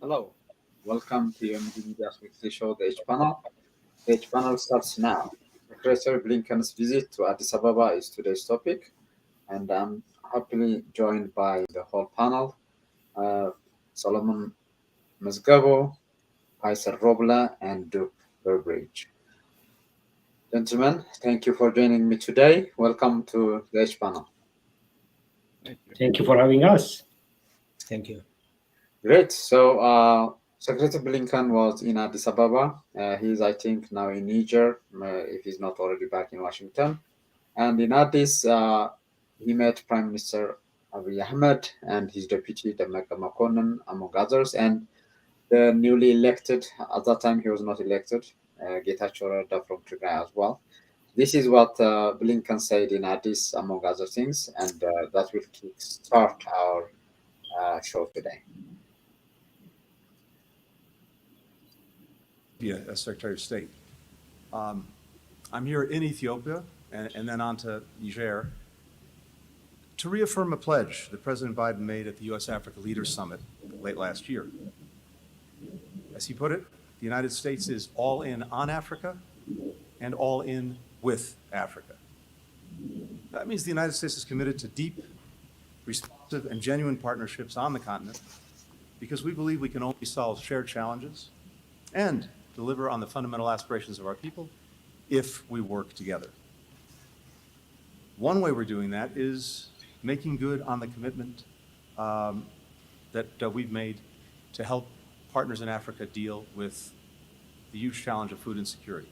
Hello, welcome to your Media's weekly show, the H Panel. The H Panel starts now. Secretary Blinken's visit to Addis Ababa is today's topic, and I'm happily joined by the whole panel, uh, Solomon Mazgabo, Faisal Robla, and Duke Burbridge. Gentlemen, thank you for joining me today. Welcome to the H Panel. Thank you for having us. Thank you. Great. So, Secretary Blinken was in Addis Ababa. He's, I think, now in Niger, if he's not already back in Washington. And in Addis, he met Prime Minister Abiy Ahmed and his deputy, Demeke Mekonnen, among others, and the newly elected, at that time he was not elected, Getachew Reda from Tigray as well. This is what Blinken said in Addis, among other things, and that will kickstart our show today. As Secretary of State. I'm here in Ethiopia and then on to Niger to reaffirm a pledge that President Biden made at the U.S.-Africa Leaders Summit late last year. As he put it, the United States is all in on Africa and all in with Africa. That means the United States is committed to deep, responsive, and genuine partnerships on the continent because we believe we can only solve shared challenges and deliver on the fundamental aspirations of our people if we work together. One way we're doing that is making good on the commitment that we've made to help partners in Africa deal with the huge challenge of food insecurity.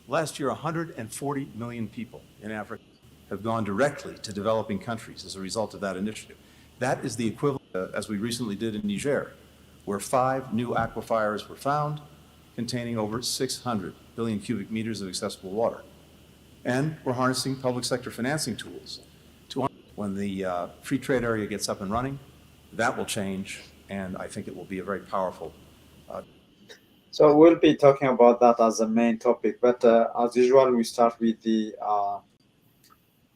Last year, 140 million people in Africa have gone directly to developing countries as a result of that initiative. That is the equivalent, as we recently did in Niger, where 5 new aquifers were found containing over 600 billion cubic meters of accessible water. And we're harnessing public sector financing tools to, when the free trade area gets up and running, that will change, and I think it will be a very powerful. So we'll be talking about that as a main topic, but as usual, we start with the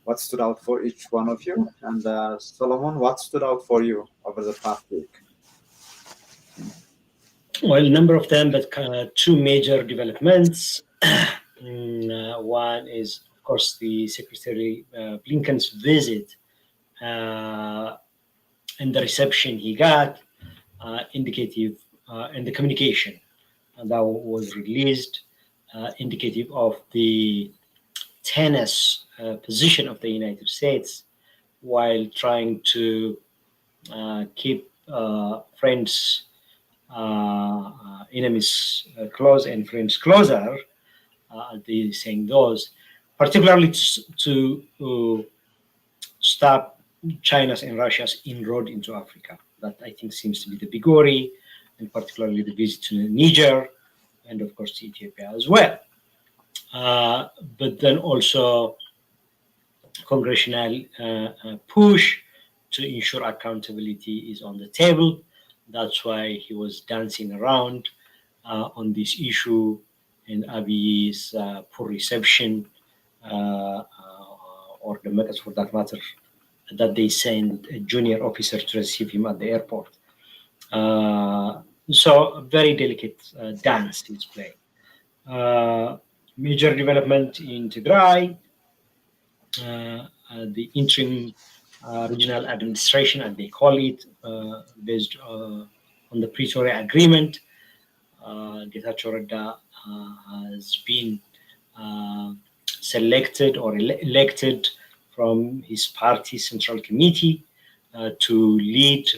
what stood out for each one of you. And Solomon, what stood out for you over the past week? Well, a number of them, but two major developments. One is, of course, the Secretary Blinken's visit and the reception he got, indicative, and the communication that was released, indicative of the tense position of the United States while trying to keep friends, enemies close and friends closer, they saying those, particularly to stop China's and Russia's inroad into Africa. That I think seems to be the big worry, and particularly the visit to Niger, and of course to Ethiopia as well. But then also congressional push to ensure accountability is on the table. That's why he was dancing around on this issue, and Abiy's poor reception, or the methods for that matter, that they sent a junior officer to receive him at the airport. So a very delicate dance is playing. Major development in Tigray, the interim regional administration, as they call it, based on the Pretoria Agreement. Getachew Reda has been selected or elected from his party central committee to lead,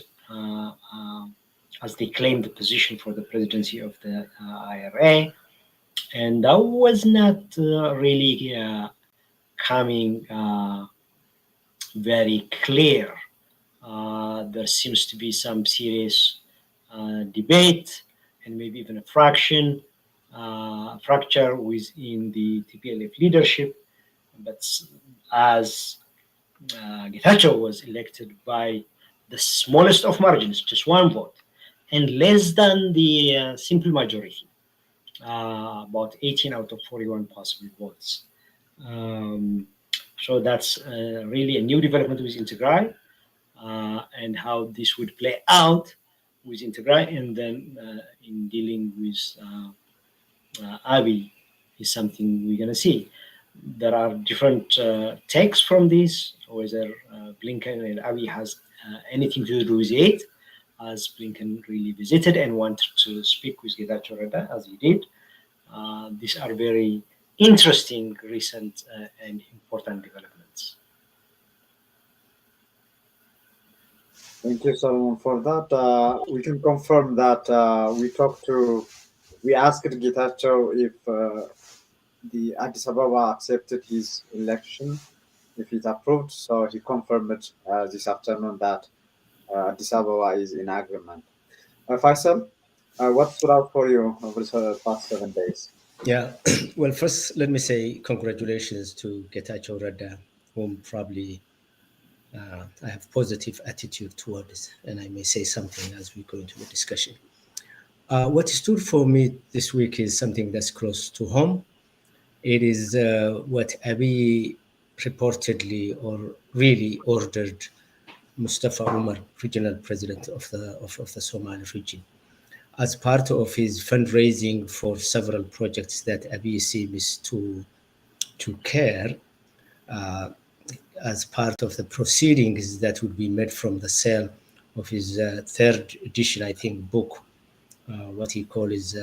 as they claim, the position for the presidency of the IRA. And that was not really coming very clear. There seems to be some serious debate and maybe even a fracture within the TPLF leadership. But as Getachew was elected by the smallest of margins, just one vote, and less than the simple majority, about 18 out of 41 possible votes. So that's really a new development with Tigray, and how this would play out with Tigray, and then in dealing with Abiy is something we're going to see. There are different takes from this, whether Blinken and Abiy has anything to do with it, as Blinken really visited and wanted to speak with Getachew Reda, as he did. These are very interesting, recent, and important developments. Thank you, Solomon, for that. We can confirm that we asked Getachew if the Addis Ababa accepted his election, if it approved. So he confirmed it this afternoon that Addis Ababa is in agreement. Faisal, what stood out for you over the past 7 days? Yeah, well, first, let me say congratulations to Getachew Reda, whom probably I have positive attitude towards, and I may say something as we go into the discussion. What stood for me this week is something that's close to home. It is what Abiy reportedly or really ordered Mustafa Umar, regional president of the Somali region, as part of his fundraising for several projects that Abiy seems to care, as part of the proceedings that would be made from the sale of his third edition, I think, book, what he calls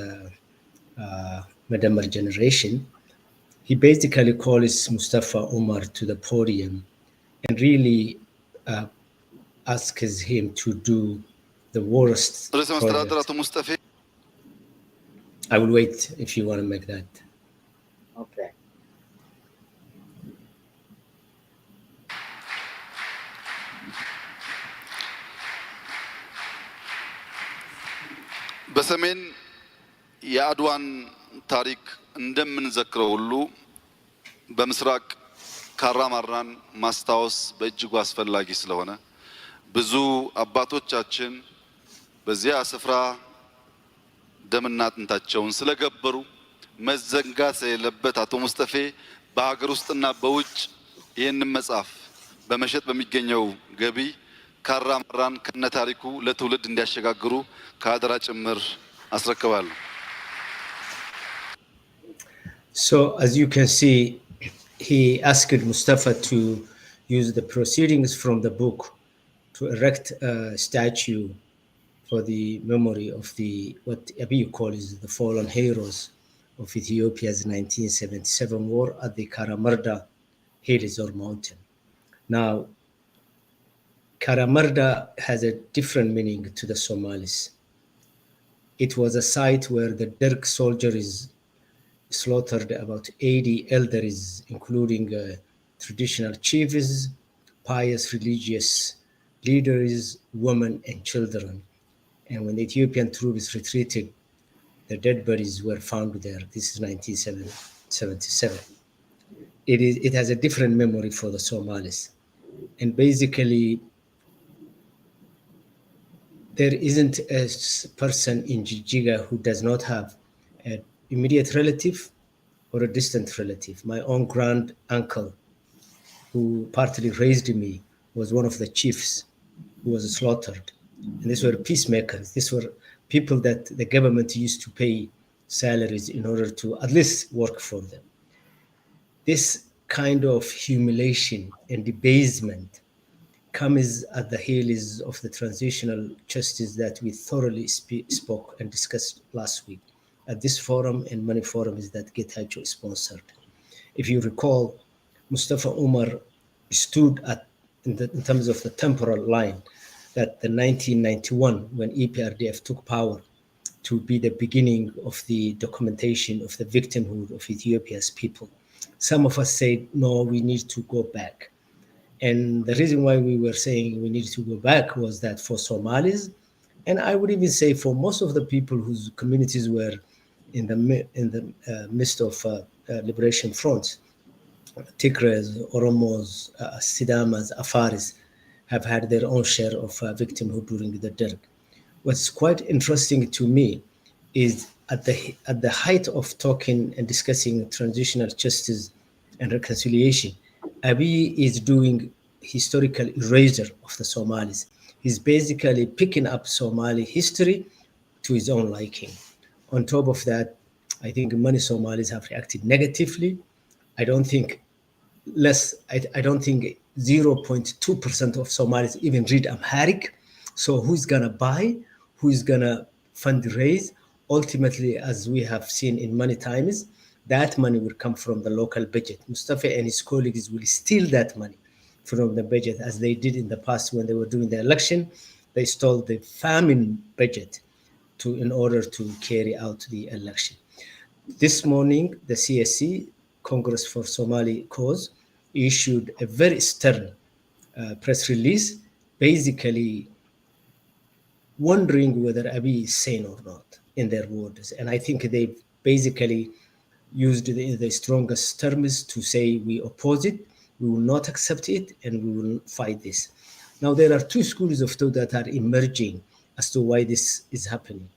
Madamar Generation. He basically calls Mustafa Umar to the podium and really asks him to do the worst project. I will wait if you want to make that. Okay. በሰሜን የአድዋን ታሪክ እንደምንዘክረው ሁሉ በምስራቅ ካራማራን ማስታወስ በእጅጉ አስፈላጊ ስለሆነ ብዙ አባቶቻችን በዚያ ስፍራ ደምና አጥንታቸውን ስለገበሩ መዘንጋት ስለሌለበት አቶ ሙስጠፌ በሀገር ውስጥና በውጭ ይህንን መጽሐፍ በመሸጥ በሚገኘው ገቢ ካራማራን ከነታሪኩ ለትውልድ እንዲያሸጋግሩ ከአደራ ጭምር አስረክባለሁ። So as you can see, he asked Mustafa to use the proceedings from the book to erect a statue for the memory of what Abiy calls the fallen heroes of Ethiopia's 1977 war at the Karamarda Hills or mountain. Now, Karamarda has a different meaning to the Somalis. It was a site where the Derg soldiers slaughtered about 80 elders, including traditional chiefs, pious religious leaders, women, and children. And when the Ethiopian troops retreated, the dead bodies were found there. This is 1977. It has a different memory for the Somalis. And basically, there isn't a person in Jijiga who does not have an immediate relative or a distant relative. My own grand uncle, who partly raised me, was one of the chiefs who was slaughtered. And these were peacemakers. These were people that the government used to pay salaries in order to at least work for them. This kind of humiliation and debasement comes at the heels of the transitional justice that we thoroughly spoke and discussed last week at this forum and many forums that Getachew sponsored. If you recall, Mustafa Umar stood in terms of the temporal line that the 1991, when EPRDF took power, to be the beginning of the documentation of the victimhood of Ethiopia's people. Some of us said, no, we need to go back. And the reason why we were saying we need to go back was that for Somalis, and I would even say for most of the people whose communities were in the midst of liberation fronts, Tigrays, Oromos, Sidamas, Afaris, have had their own share of victimhood during the Derg. What's quite interesting to me is at the height of talking and discussing transitional justice and reconciliation, Abiy is doing historical erasure of the Somalis. He's basically picking up Somali history to his own liking. On top of that, I think many Somalis have reacted negatively. I don't think I don't think 0.2% of Somalis even read Amharic. So who's gonna buy? Who's gonna fundraise? Ultimately, as we have seen in many times, that money will come from the local budget. Mustafa and his colleagues will steal that money from the budget, as they did in the past when they were doing the election. They stole the famine budget in order to carry out the election. This morning, the CSC, Congress for Somali Cause, issued a very stern press release, basically wondering whether Abiy is sane or not, in their words. And I think they basically used the strongest terms to say we oppose it, we will not accept it, and we will fight this. Now, there are two schools of thought that are emerging as to why this is happening.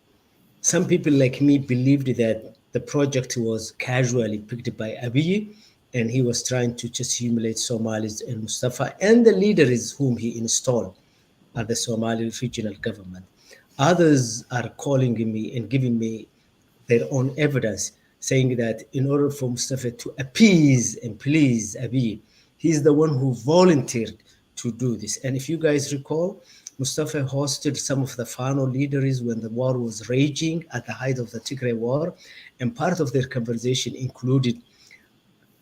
Some people like me believed that the project was casually picked by Abiy and he was trying to just humiliate Somalis and Mustafa and the leaders whom he installed at the Somali regional government. Others are calling me and giving me their own evidence, saying that in order for Mustafa to appease and please Abiy, he's the one who volunteered to do this. And if you guys recall, Mustafa hosted some of the Fano leaders when the war was raging at the height of the Tigray war, and part of their conversation included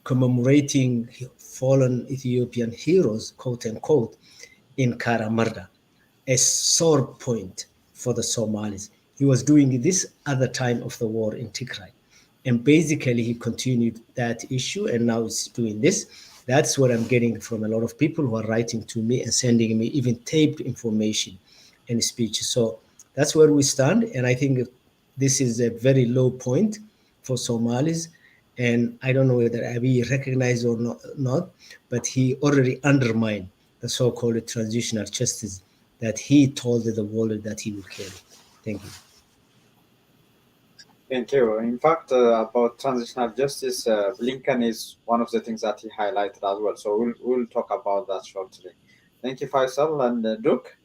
commemorating fallen Ethiopian heroes, quote unquote, in Karamarda, a sore point for the Somalis. He was doing this at the time of the war in Tigray. And basically, he continued that issue and now he's doing this. That's what I'm getting from a lot of people who are writing to me and sending me even taped information and speeches. So that's where we stand. And I think this is a very low point for Somalis. And I don't know whether Abiy recognized or not, but he already undermined the so-called transitional justice that he told the world that he will carry. Thank you. Thank you. In fact, about transitional justice, Blinken is one of the things that he highlighted as well. So we'll talk about that shortly. Thank you, Faisal and Duke.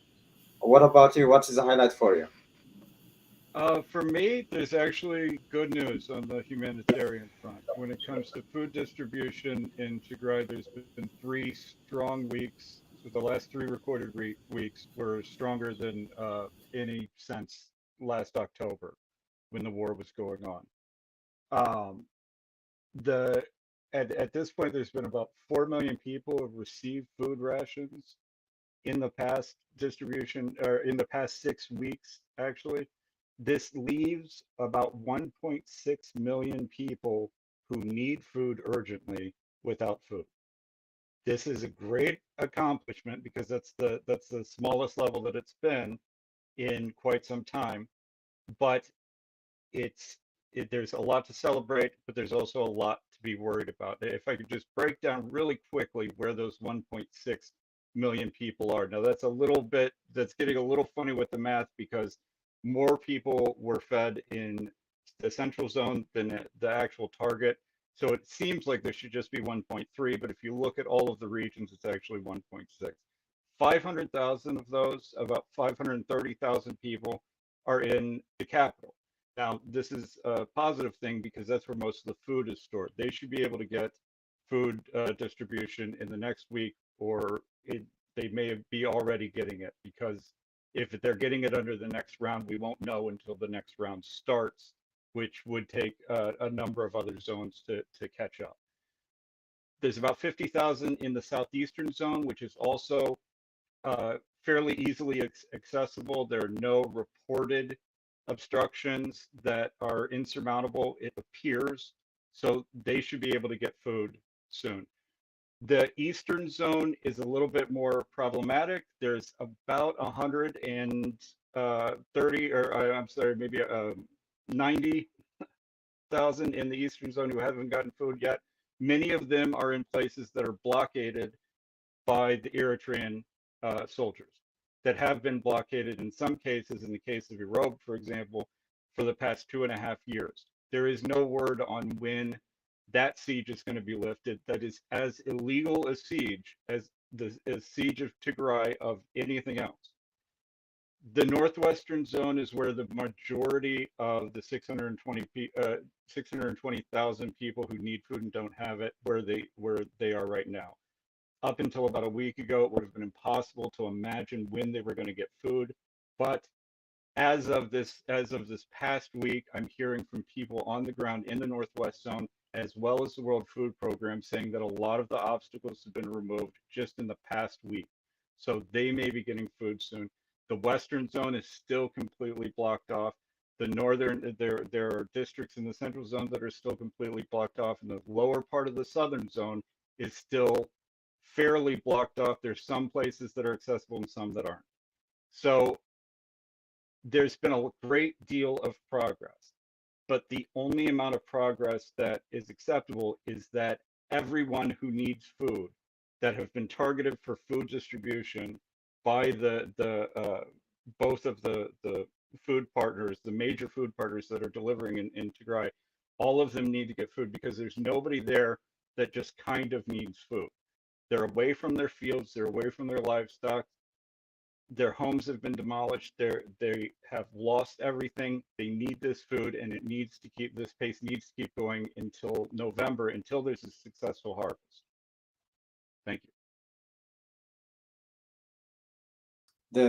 What about you? What is the highlight for you? For me, there's actually good news on the humanitarian front. When it comes to food distribution in Tigray, there's been 3 strong weeks. So the last 3 recorded weeks were stronger than any since last October when the war was going on. Um, the at this point, there's been about 4 million people who have received food rations in the past distribution, or in the past 6 weeks, actually. This leaves about 1.6 million people who need food urgently without food. This is a great accomplishment because that's the smallest level that it's been in quite some time. But it's there's a lot to celebrate, but there's also a lot to be worried about. If I could just break down really quickly where those 1.6 million people are. Now that's getting a little funny with the math because more people were fed in the central zone than the actual target. So it seems like there should just be 1.3, but if you look at all of the regions, it's actually 1.6. 500,000 of those, about 530,000 people, are in the capital. Now, this is a positive thing because that's where most of the food is stored. They should be able to get food distribution in the next week, or they may be already getting it, because if they're getting it under the next round, we won't know until the next round starts, which would take a number of other zones to catch up. There's about 50,000 in the southeastern zone, which is also fairly easily accessible. There are no reported obstructions that are insurmountable, it appears. So they should be able to get food soon. The eastern zone is a little bit more problematic. There's about 130, or I'm sorry, maybe 90,000 in the eastern zone who haven't gotten food yet. Many of them are in places that are blockaded by the Eritrean soldiers, that have been blockaded in some cases, in the case of Irob, for example, for the past 2.5 years. There is no word on when that siege is going to be lifted. That is as illegal a siege as the siege of Tigray of anything else. The northwestern zone is where the majority of the 620,000 people who need food and don't have it, where they are right now. Up until about a week ago, it would have been impossible to imagine when they were going to get food. But as of this past week, I'm hearing from people on the ground in the Northwest Zone, as well as the World Food Program, saying that a lot of the obstacles have been removed just in the past week. So they may be getting food soon. The Western Zone is still completely blocked off. The northern, there are districts in the Central Zone that are still completely blocked off, and the lower part of the Southern Zone is still fairly blocked off. There's some places that are accessible and some that aren't. So there's been a great deal of progress, but the only amount of progress that is acceptable is that everyone who needs food that have been targeted for food distribution by both of the food partners, the major food partners that are delivering in Tigray, all of them need to get food because there's nobody there that just kind of needs food. They're away from their fields, they're away from their livestock, their homes have been demolished, they have lost everything. They need this food, and it needs to keep, this pace needs to keep going until November, until there's a successful harvest. Thank you.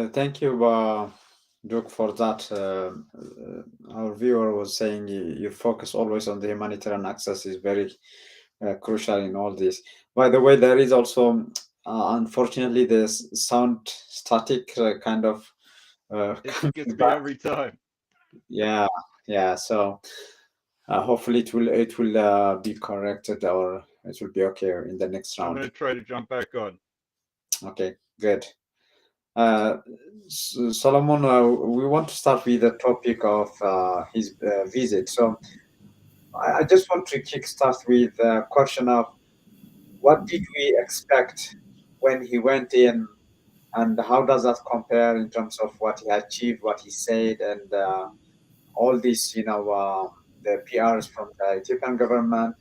Thank you, Duke, for that. Our viewer was saying your focus always on the humanitarian access is very crucial in all this. By the way, there is also, unfortunately, the sound static kind of. It gets me every time. Yeah, yeah. So hopefully it will be corrected, or it will be okay in the next I'm round. going to try to jump back on. Okay, good. Solomon, we want to start with the topic of his visit. So I just want to kickstart with a question of what did we expect when he went in, and how does that compare in terms of what he achieved, what he said, and all this, the PRs from the Ethiopian government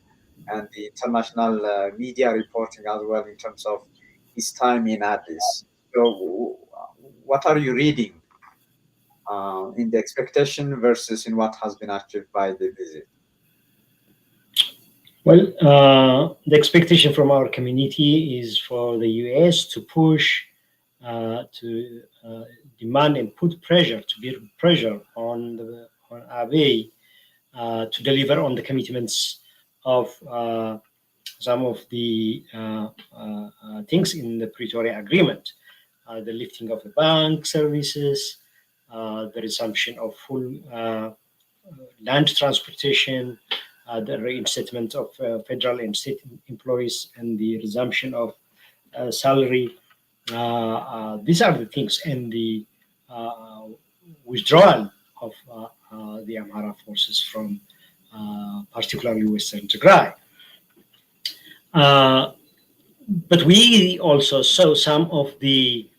and the international media reporting as well in terms of his time in Addis. So, what are you reading in the expectation versus in what has been achieved by the visit? Well, the expectation from our community is for the US to push, to demand and put pressure, to build pressure on Abiy to deliver on the commitments of some of the things in the Pretoria Agreement, the lifting of the bank services, the resumption of full land transportation, the reinstatement of federal and state employees, and the resumption of salary. These are the things, and the withdrawal of the Amhara forces from particularly Western Tigray. But we also saw some of the,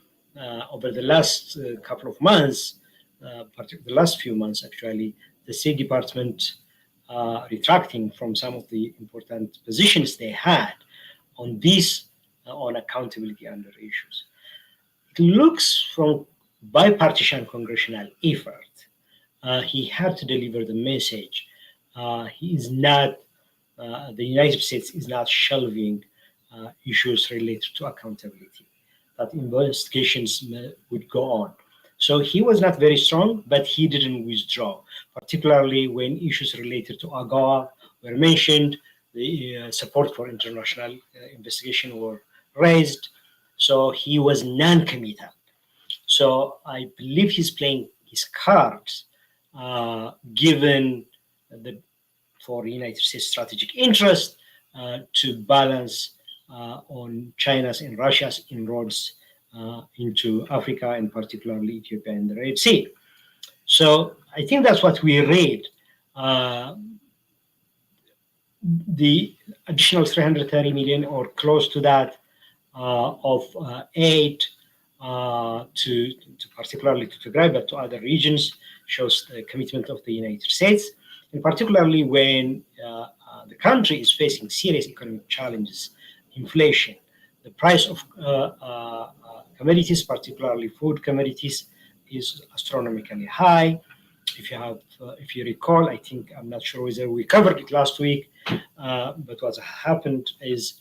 over the last couple of months, the last few months actually, the State Department retracting from some of the important positions they had on this, on accountability under issues. It looks from bipartisan congressional effort, he had to deliver the message. He is not, the United States is not shelving issues related to accountability, that investigations would go on. So he was not very strong, but he didn't withdraw, particularly when issues related to AGOA were mentioned, the support for international investigation were raised. So he was non-committal. So I believe he's playing his cards, given the for United States strategic interest to balance on China's and Russia's inroads into Africa, and particularly Ethiopia and the Red Sea. So I think that's what we read. The additional 330 million or close to that of aid to particularly to Tigray, but to other regions, shows the commitment of the United States, and particularly when the country is facing serious economic challenges, inflation, the price of commodities, particularly food commodities, is astronomically high. If you recall, I think I'm not sure whether we covered it last week, but what happened is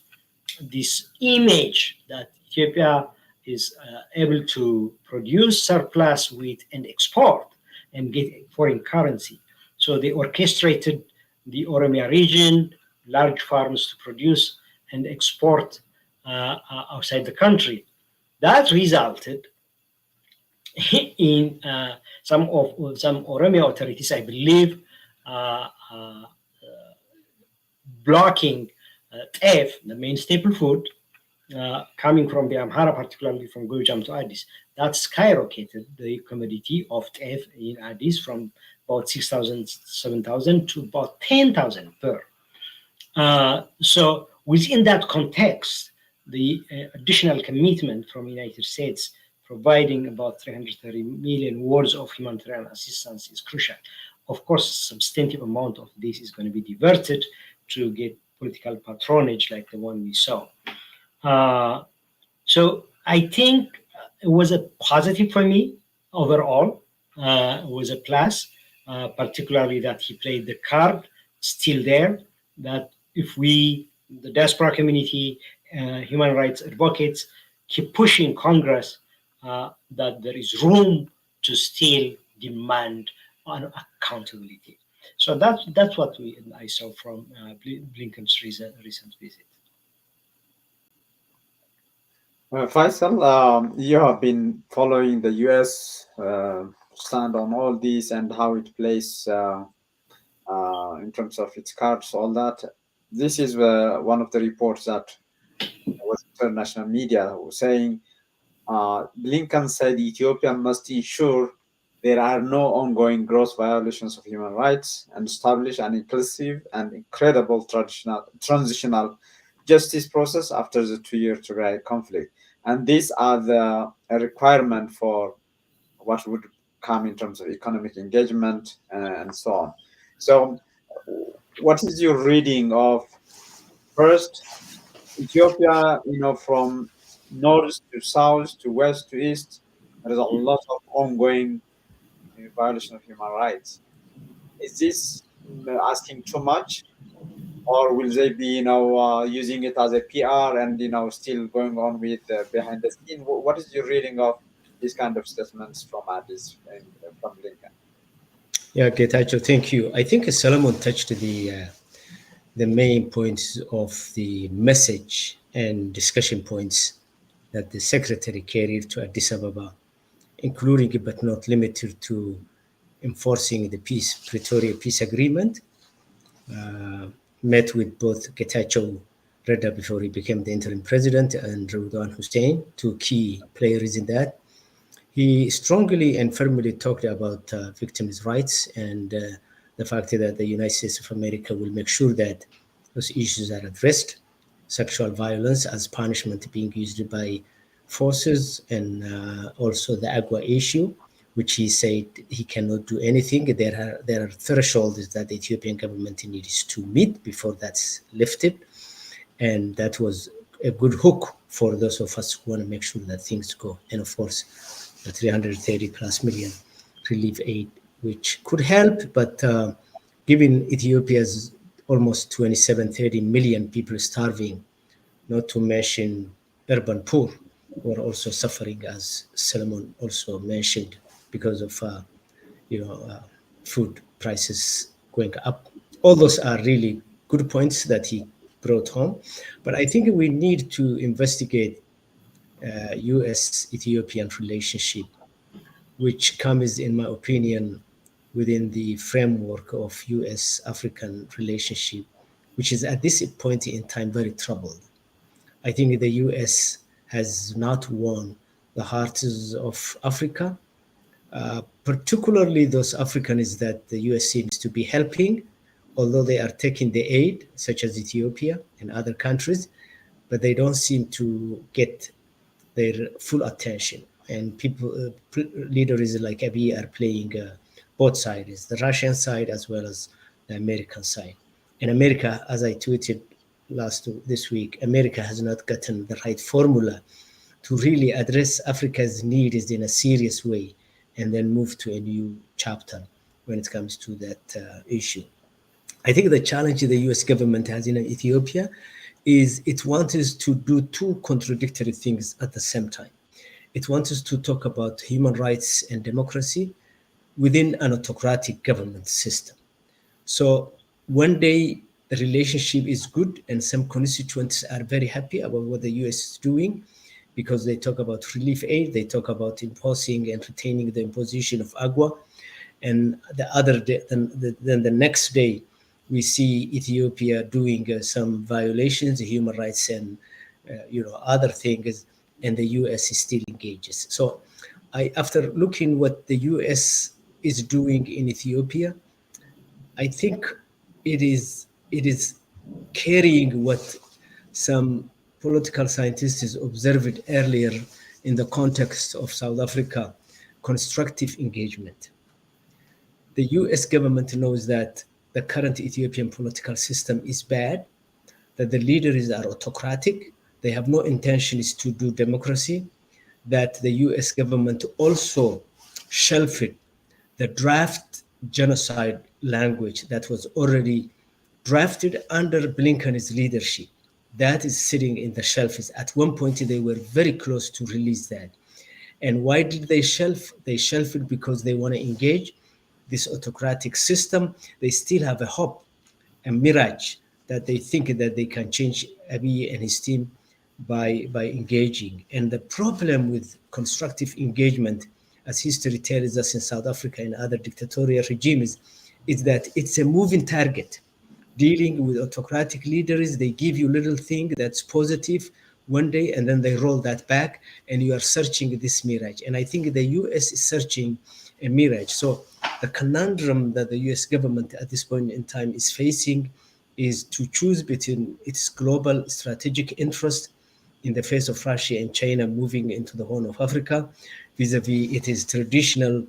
this image that Ethiopia is able to produce surplus wheat and export and get foreign currency. So they orchestrated the Oromia region, large farms to produce and export outside the country. That resulted in some Oromia authorities, I believe, blocking teff, the main staple food, coming from the Amhara, particularly from Gojam to Addis. That skyrocketed the commodity of teff in Addis from about 6,000, 7,000 to about 10,000 per. So within that context, the additional commitment from the United States providing about 330 million worth of humanitarian assistance is crucial. Of course, a substantive amount of this is going to be diverted to get political patronage like the one we saw. So I think it was a positive for me overall. It was a plus, particularly that he played the card still there, that if we, the diaspora community, human rights advocates, keep pushing Congress, that there is room to still demand on accountability. So that's what I saw from Blinken's recent visit. Faisal, you have been following the U.S. Stand on all these and how it plays in terms of its cards, all that. This is one of the reports that was international media saying Blinken said Ethiopia must ensure there are no ongoing gross violations of human rights and establish an inclusive and credible transitional justice process after the 2-year Tigray conflict. And these are the a requirement for what would come in terms of economic engagement and so on. So, what is your reading of first Ethiopia? From north to south to west to east, there is a lot of ongoing violation of human rights. Is this asking too much, or will they be, using it as a PR and still going on with behind the scene? What is your reading of these kind of statements from Addis and from Blinken? Yeah, Getachew, thank you. I think Solomon touched the main points of the message and discussion points that the secretary carried to Addis Ababa, including but not limited to enforcing the Pretoria Peace Agreement. Met with both Getachew Reda before he became the interim president and Redwan Hussein, two key players in that. He strongly and firmly talked about victims' rights and the fact that the United States of America will make sure that those issues are addressed. Sexual violence as punishment being used by forces, and also the Agua issue, which he said he cannot do anything. There are thresholds that the Ethiopian government needs to meet before that's lifted. And that was a good hook for those of us who want to make sure that things go. And of course, the 330 plus million relief aid, which could help, but given Ethiopia's almost 27, 30 million people starving, not to mention urban poor, who are also suffering, as Solomon also mentioned, because of food prices going up. All those are really good points that he brought home. But I think we need to investigate U.S.-Ethiopian relationship, which comes, in my opinion, within the framework of U.S.-African relationship, which is at this point in time very troubled. I think the U.S. has not won the hearts of Africa, particularly those Africans that the U.S. seems to be helping, although they are taking the aid, such as Ethiopia and other countries, but they don't seem to get their full attention. And leaders like Abiy are playing both sides, the Russian side as well as the American side. In America, as I tweeted this week, America has not gotten the right formula to really address Africa's needs in a serious way and then move to a new chapter when it comes to that issue. I think the challenge the US government has in Ethiopia is it wants us to do two contradictory things at the same time. It wants us to talk about human rights and democracy within an autocratic government system. So one day the relationship is good and some constituents are very happy about what the US is doing because they talk about relief aid, they talk about imposing and retaining the imposition of AGWA. And the other day, then the next day, we see Ethiopia doing some violations, human rights, and other things, and the U.S. still engages. So, after looking what the U.S. is doing in Ethiopia, I think it is carrying what some political scientists observed earlier in the context of South Africa, constructive engagement. The US government knows that the current Ethiopian political system is bad, that the leaders are autocratic, they have no intentions to do democracy, that the US government also shelved the draft genocide language that was already drafted under Blinken's leadership. That is sitting in the shelves. At one point, they were very close to release that. And why did they shelf? They shelf it because they want to engage this autocratic system. They still have a hope, a mirage that they think that they can change Abiy and his team by engaging. And the problem with constructive engagement, as history tells us in South Africa and other dictatorial regimes, is that it's a moving target. Dealing with autocratic leaders, they give you little thing that's positive one day and then they roll that back and you are searching this mirage. And I think the US is searching a mirage. So the conundrum that the US government at this point in time is facing is to choose between its global strategic interest in the face of Russia and China moving into the Horn of Africa, vis-a-vis its traditional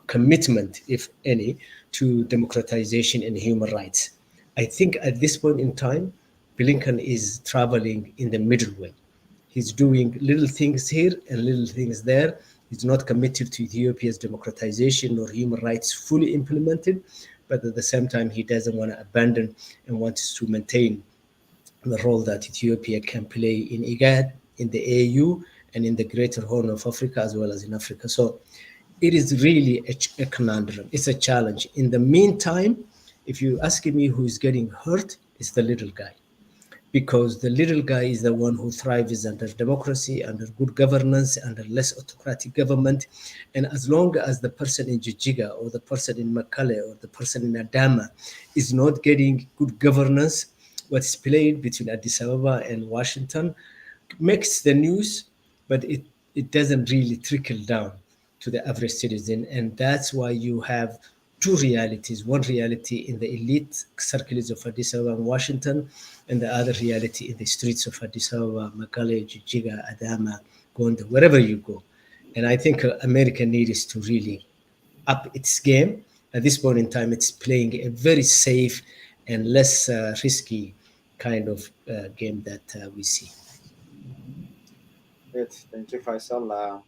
commitment, if any, to democratization and human rights. I think at this point in time, Blinken is traveling in the middle way. He's doing little things here and little things there. He's not committed to Ethiopia's democratization or human rights fully implemented, but at the same time, he doesn't want to abandon and wants to maintain the role that Ethiopia can play in IGAD, in the AU, and in the Greater Horn of Africa, as well as in Africa. So it is really a conundrum. It's a challenge. In the meantime, if you ask me who's getting hurt, it's the little guy. Because the little guy is the one who thrives under democracy, under good governance, under less autocratic government. And as long as the person in Jijiga or the person in Bekele or the person in Adama is not getting good governance, what's played between Addis Ababa and Washington makes the news, but it doesn't really trickle down to the average citizen. And that's why you have two realities, one reality in the elite circles of Addis Ababa and Washington, and the other reality in the streets of Addis Ababa, Bekele, Jijiga, Adama, Gonda, wherever you go. And I think America needs to really up its game. At this point in time, it's playing a very safe and less risky kind of game that we see. Great. Thank you, Faisal.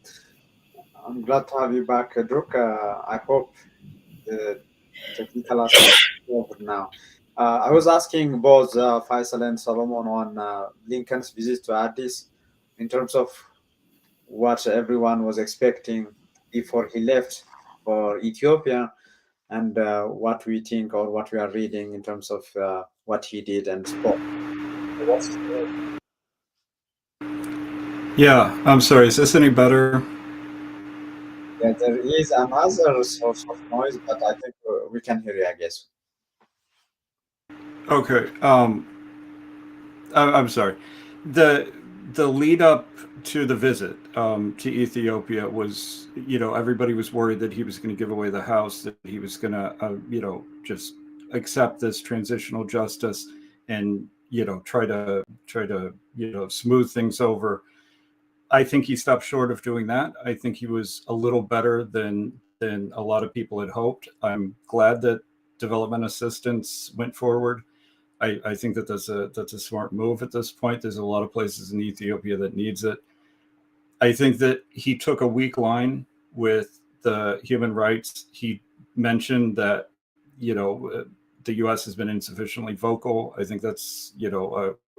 I'm glad to have you back, Druk. I hope the technical aspect is over now. I was asking both Faisal and Solomon on Lincoln's visit to Addis in terms of what everyone was expecting before he left for Ethiopia, and what we think or what we are reading in terms of what he did and spoke. Yeah, I'm sorry. Is this any better? Yeah, there is another source of noise, but I think we can hear you, I guess. Okay. I'm sorry. The the lead up to the visit to Ethiopia was, everybody was worried that he was going to give away the house, that he was going to, just accept this transitional justice and, try to, smooth things over. I think he stopped short of doing that. I think he was a little better than a lot of people had hoped. I'm glad that development assistance went forward. I think that that's a smart move at this point. There's a lot of places in Ethiopia that needs it. I think that he took a weak line with the human rights. He mentioned that, the U.S. has been insufficiently vocal. I think that's,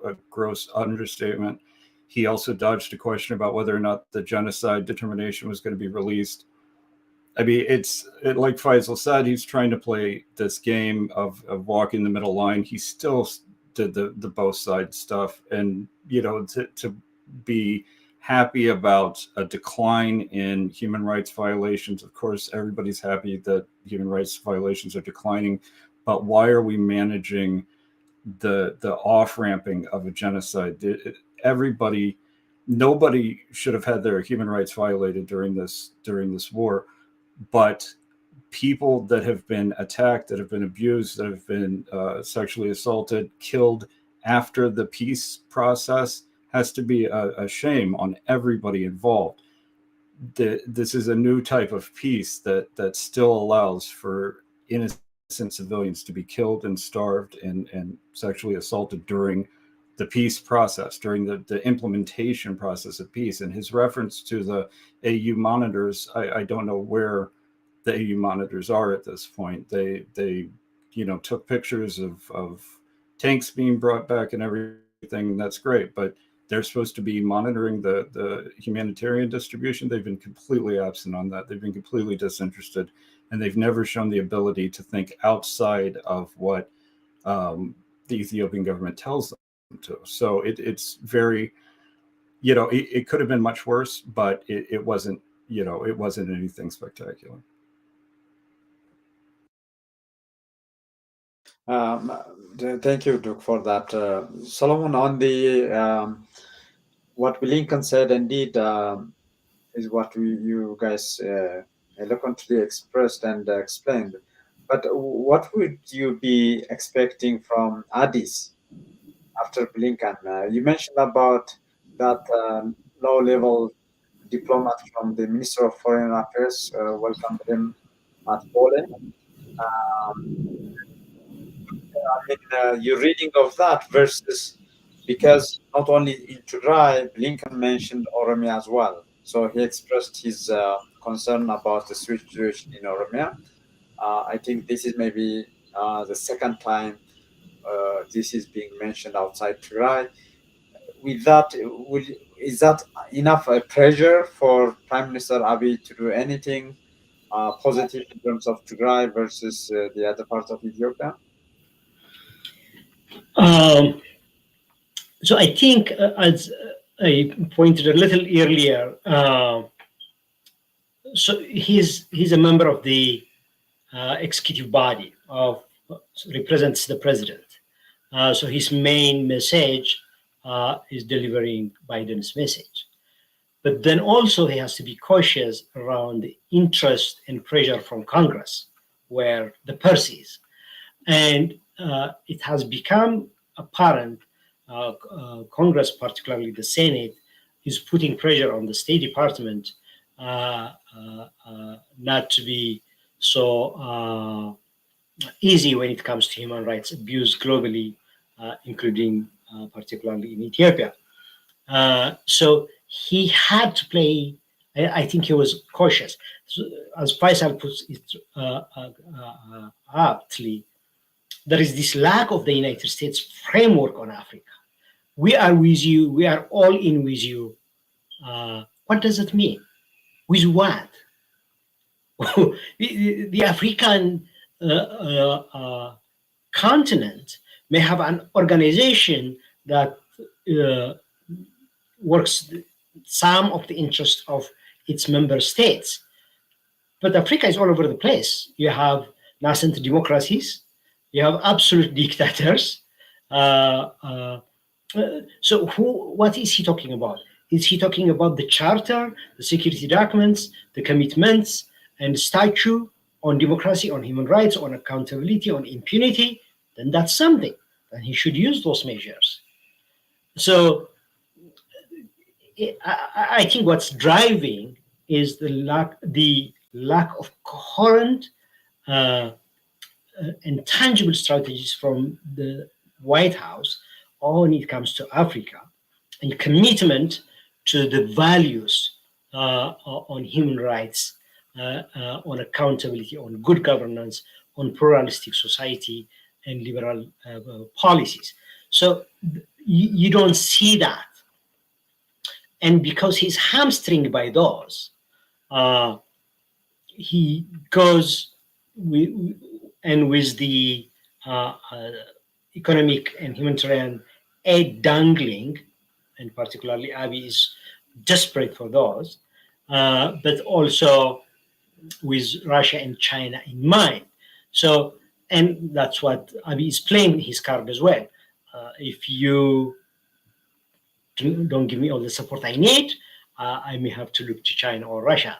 a gross understatement. He also dodged a question about whether or not the genocide determination was going to be released. I mean, like Faisal said, he's trying to play this game of walking the middle line. He still did the both side stuff, and to be happy about a decline in human rights violations. Of course, everybody's happy that human rights violations are declining, but why are we managing the off-ramping of a genocide? Nobody should have had their human rights violated during this war, but people that have been attacked, that have been abused, that have been sexually assaulted, killed after the peace process has to be a shame on everybody involved. This is a new type of peace that still allows for innocent civilians to be killed and starved and sexually assaulted during the peace process, during the implementation process of peace. And his reference to the AU monitors, I don't know where the AU monitors are at this point. They took pictures of tanks being brought back and everything. That's great, but they're supposed to be monitoring the humanitarian distribution. They've been completely absent on that. They've been completely disinterested, and they've never shown the ability to think outside of what the Ethiopian government tells them to. So it's very, it could have been much worse, but it wasn't, it wasn't anything spectacular. Thank you, Duke, for that. Solomon, on the what Blinken said, indeed, is what you guys eloquently expressed and explained. But what would you be expecting from Addis after Blinken? You mentioned about that low-level diplomat from the Minister of Foreign Affairs welcomed him at Poland. Your reading of that versus, because not only in Tigray, Blinken mentioned Oromia as well. So he expressed his concern about the situation in Oromia. I think this is maybe the second time this is being mentioned outside Tigray. With that, is that enough pressure for Prime Minister Abiy to do anything positive in terms of Tigray versus the other parts of Ethiopia? So I think, as I pointed a little earlier, so he's a member of the executive body of represents the president. So his main message is delivering Biden's message. But then also he has to be cautious around the interest and pressure from Congress, where the purse is. And it has become apparent, Congress, particularly the Senate, is putting pressure on the State Department not to be so easy when it comes to human rights abuse globally, including particularly in Ethiopia. So he had to play, I think he was cautious. So, as Faisal puts it aptly, there is this lack of the United States framework on Africa. We are with you, we are all in with you. What does it mean? With what? The African continent may have an organization that works some of the interests of its member states. But Africa is all over the place. You have nascent democracies, you have absolute dictators. So what is he talking about? Is he talking about the charter, the security documents, the commitments, and the statute on democracy, on human rights, on accountability, on impunity? Then that's something. Then he should use those measures. So I think what's driving is the lack of coherent and tangible strategies from the White House when it comes to Africa, and commitment to the values on human rights on accountability, on good governance, on pluralistic society, and liberal policies. So you don't see that. And because he's hamstringed by those, he goes with the economic and humanitarian aid dangling, and particularly Abiy is desperate for those, but also with Russia and China in mind. So, and that's what Abiy is playing his card as well. If you don't give me all the support I need, I may have to look to China or Russia.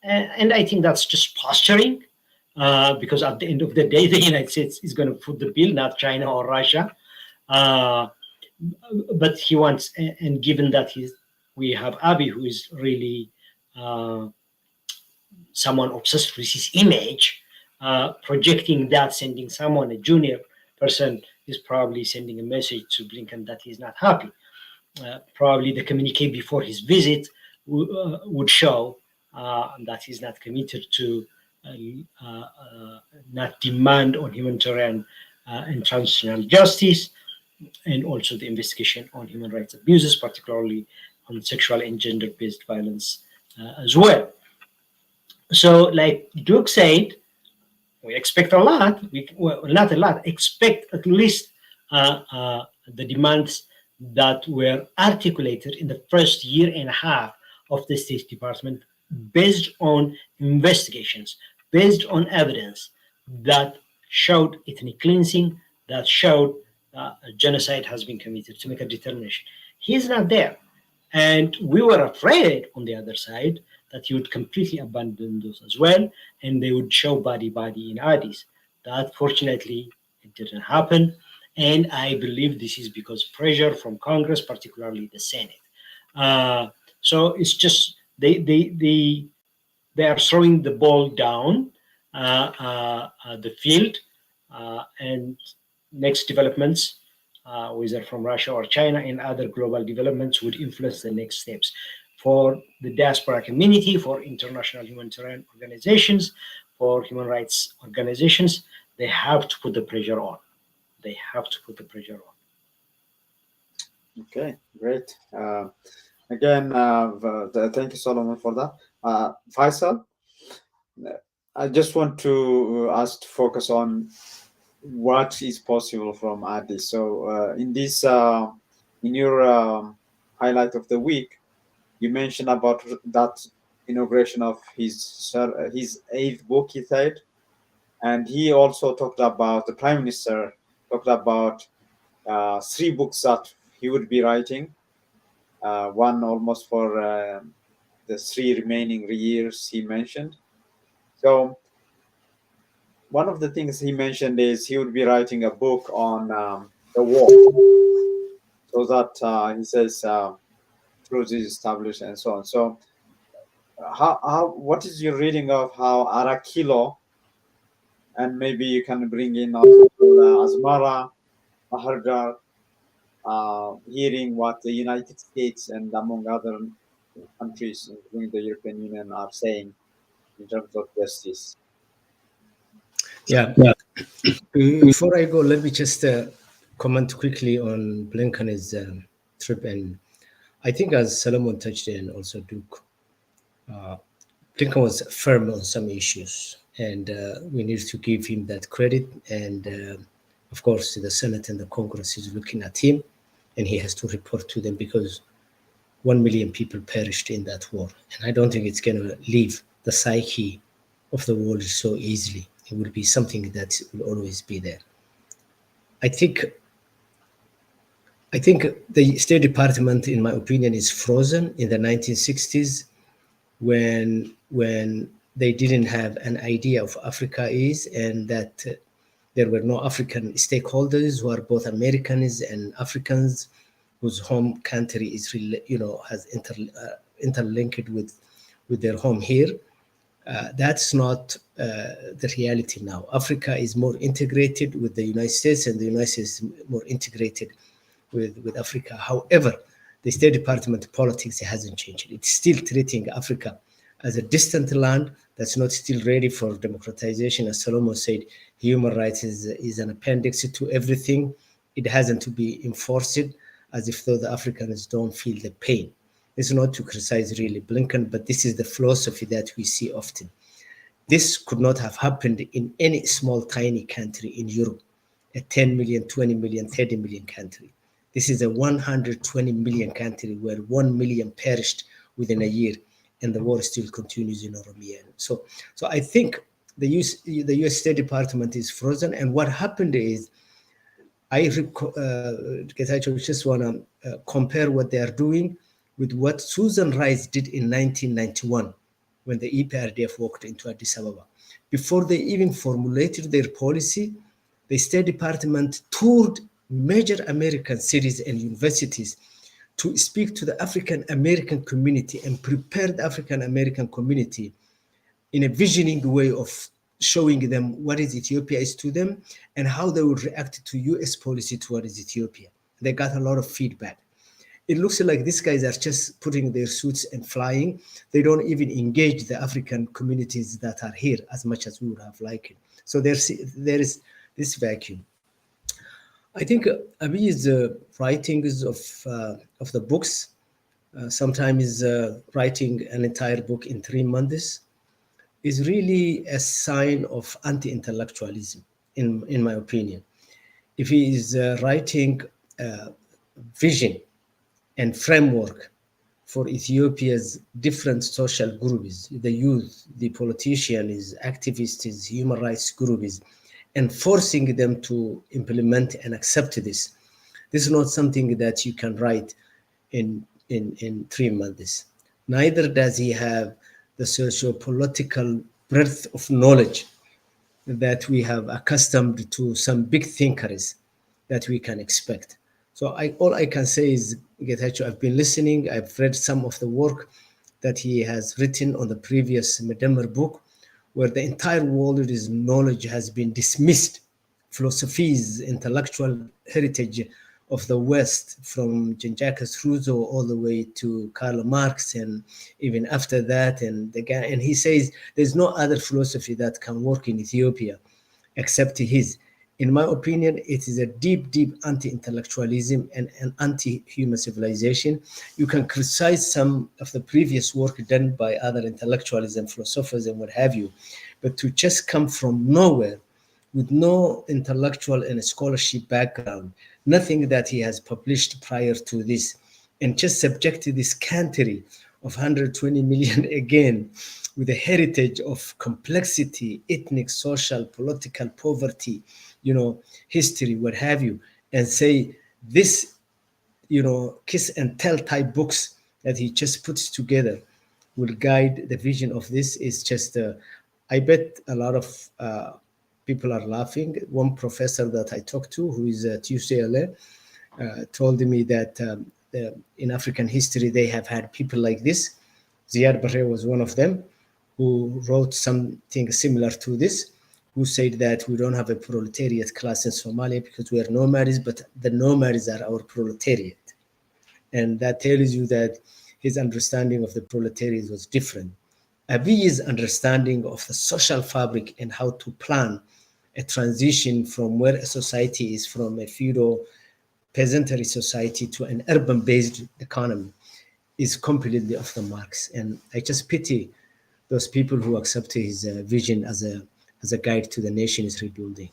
And I think that's just posturing, because at the end of the day, the United States is going to foot the bill, not China or Russia. But he wants, and given that we have Abiy, who is really someone obsessed with his image, projecting that, sending someone, a junior person, is probably sending a message to Blinken that he's not happy. Probably the communique before his visit would show that he's not committed to not demand on humanitarian and transitional justice, and also the investigation on human rights abuses, particularly on sexual and gender-based violence as well. So, like Duke said, we expect a lot. Well, not a lot. Expect at least the demands that were articulated in the first year and a half of the State Department, based on investigations, based on evidence that showed ethnic cleansing, that showed genocide has been committed, to make a determination. He's not there. And we were afraid on the other side that he would completely abandon those as well, and they would show body in Addis. That, fortunately, it didn't happen. And I believe this is because pressure from Congress, particularly the Senate. So it's just they are throwing the ball down the field, and next developments, whether from Russia or China and other global developments, would influence the next steps. For the diaspora community, for international humanitarian organizations, for human rights organizations, they have to put the pressure on. They have to put the pressure on. Okay, great. Again, thank you, Solomon, for that. Faisal, I just want to ask to focus on what is possible from Addis. So, in this, in your highlight of the week, you mentioned about that inauguration of his 8th book, he said, and he also talked about, the Prime Minister talked about 3 books that he would be writing, one almost for the 3 remaining years he mentioned. So one of the things he mentioned is he would be writing a book on the war, so that he says truth is established and so on. So what is your reading of how Arakilo, and maybe you can bring in also Asmara, Maharjar, hearing what the United States and among other countries, including the European Union, are saying in terms of justice? Yeah. Before I go, let me just comment quickly on Blinken's trip. And I think, as Solomon touched in, also Duke, Blinken was firm on some issues, and we need to give him that credit. And of course, the Senate and the Congress is looking at him, and he has to report to them, because 1 million people perished in that war. And I don't think it's going to leave the psyche of the world so easily. It will be something that will always be there. I think the State Department, in my opinion, is frozen in the 1960s, when they didn't have an idea of Africa is, and that there were no African stakeholders who are both Americans and Africans, whose home country is, has interlinked with their home here. That's not the reality now. Africa is more integrated with the United States, and the United States is more integrated with Africa. However, the State Department politics hasn't changed. It's still treating Africa as a distant land that's not still ready for democratization. As Solomon said, human rights is an appendix to everything. It hasn't to be enforced, as if though the Africans don't feel the pain. It's not to criticize really Blinken, but this is the philosophy that we see often. This could not have happened in any small, tiny country in Europe, a 10 million, 20 million, 30 million country. This is a 120 million country where 1 million perished within a year, and the war still continues in Oromia. So I think the US State Department is frozen, and what happened is, I just want to compare what they are doing with what Susan Rice did in 1991 when the EPRDF walked into Addis Ababa. Before they even formulated their policy, the State Department toured major American cities and universities to speak to the African American community and prepare the African American community in a visioning way of showing them what is Ethiopia is to them and how they would react to US policy towards Ethiopia. They got a lot of feedback. It looks like these guys are just putting their suits and flying. They don't even engage the African communities that are here as much as we would have liked it. So there is this vacuum. I think Abiy's writings of the books, sometimes writing an entire book in 3 months, is really a sign of anti-intellectualism, in my opinion. If he is writing vision and framework for Ethiopia's different social groups, the youth, the politicians, activists, human rights groups, and forcing them to implement and accept this. This is not something that you can write in 3 months. Neither does he have the socio-political breadth of knowledge that we have accustomed to some big thinkers that we can expect. So all I can say is, Getachew, I've been listening. I've read some of the work that he has written on the previous Medemmer book, where the entire world's knowledge has been dismissed. Philosophies, intellectual heritage of the West, from Jean-Jacques Rousseau all the way to Karl Marx, and even after that, and he says there's no other philosophy that can work in Ethiopia except his. In my opinion, it is a deep, deep anti-intellectualism and an anti-human civilization. You can criticize some of the previous work done by other intellectuals and philosophers and what have you, but to just come from nowhere with no intellectual and scholarship background, nothing that he has published prior to this, and just subject to this country of 120 million again, with a heritage of complexity, ethnic, social, political poverty, history, what have you, and say this, kiss and tell type books that he just puts together will guide the vision of this. Is just, I bet a lot of people are laughing. One professor that I talked to, who is at UCLA, told me that in African history, they have had people like this. Ziad Barre was one of them, who wrote something similar to this, who said that we don't have a proletariat class in Somalia because we are nomads, but the nomads are our proletariat. And that tells you that his understanding of the proletariat was different. Abiy's understanding of the social fabric and how to plan a transition from where a society is from a feudal peasantry society to an urban-based economy is completely off the marks. And I just pity those people who accept his vision as a guide to the nation's rebuilding.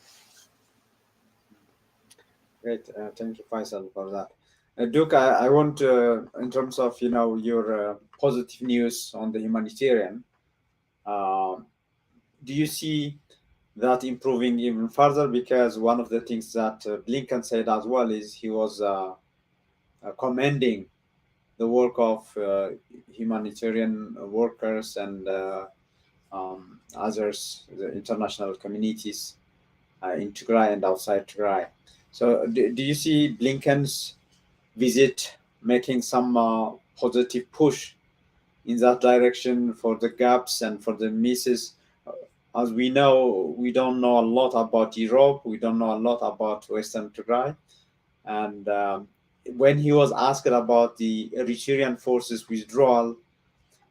Great. Thank you, Faisal, for that. Duke, I want, in terms of, your positive news on the humanitarian, do you see that improving even further? Because one of the things that Blinken said as well is he was commending the work of humanitarian workers and others, the international communities in Tigray and outside Tigray. So do you see Blinken's visit making some positive push in that direction for the gaps and for the misses? As we know, we don't know a lot about Europe. We don't know a lot about Western Tigray. And when he was asked about the Eritrean forces withdrawal,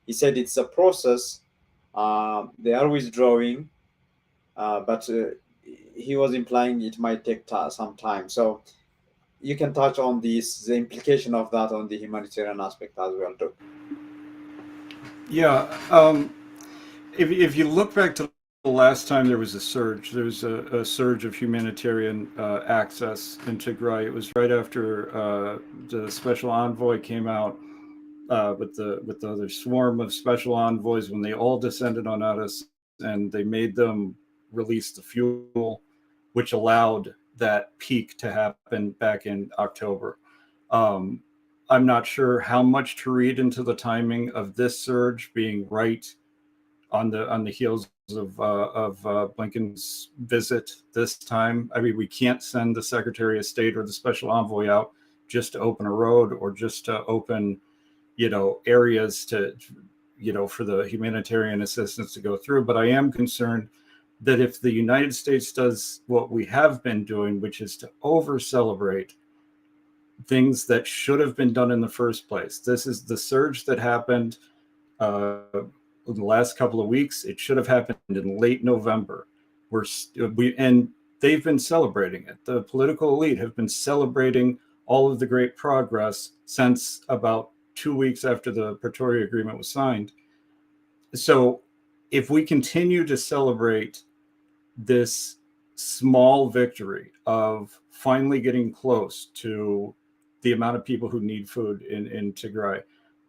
He said it's a process. They are withdrawing, but he was implying it might take some time. So you can touch on this, the implication of that on the humanitarian aspect as well, too. Yeah. If you look back to the last time there was a surge, there was a surge of humanitarian access in Tigray. It was right after the special envoy came out with the other swarm of special envoys when they all descended on Addis and they made them release the fuel, which allowed that peak to happen back in October. Um, I'm not sure how much to read into the timing of this surge being right on the heels of Blinken's visit this time. I mean, we can't send the Secretary of State or the special envoy out just to open a road or just to open, areas to, for the humanitarian assistance to go through. But I am concerned that if the United States does what we have been doing, which is to over celebrate things that should have been done in the first place. This is the surge that happened in the last couple of weeks. It should have happened in late November. And they've been celebrating it. The political elite have been celebrating all of the great progress since about 2 weeks after the Pretoria Agreement was signed. So if we continue to celebrate this small victory of finally getting close to the amount of people who need food in Tigray,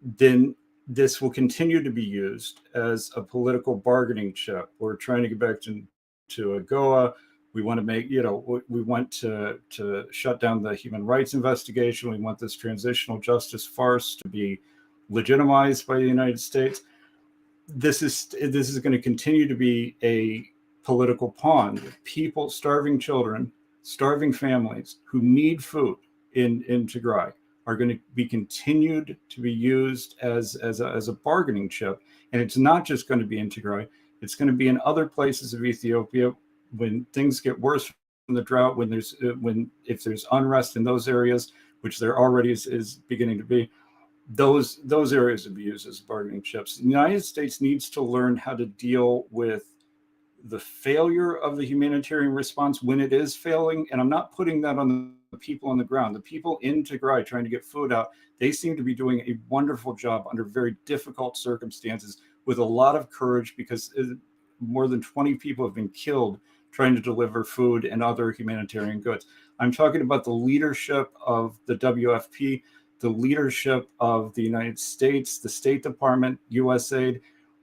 then this will continue to be used as a political bargaining chip. We're trying to get back to AGOA. We want to make, we want to shut down the human rights investigation. We want this transitional justice farce to be legitimized by the United States. This is going to continue to be a political pawn. People, starving children, starving families who need food in Tigray are going to be continued to be used as a bargaining chip. And it's not just going to be in Tigray. It's going to be in other places of Ethiopia when things get worse from the drought, if there's unrest in those areas, which there already is beginning to be. Those areas will be used as bargaining chips. The United States needs to learn how to deal with the failure of the humanitarian response when it is failing. And I'm not putting that on the people on the ground. The people in Tigray trying to get food out, they seem to be doing a wonderful job under very difficult circumstances with a lot of courage, because more than 20 people have been killed trying to deliver food and other humanitarian goods. I'm talking about the leadership of the WFP, the leadership of the United States, the State Department, USAID.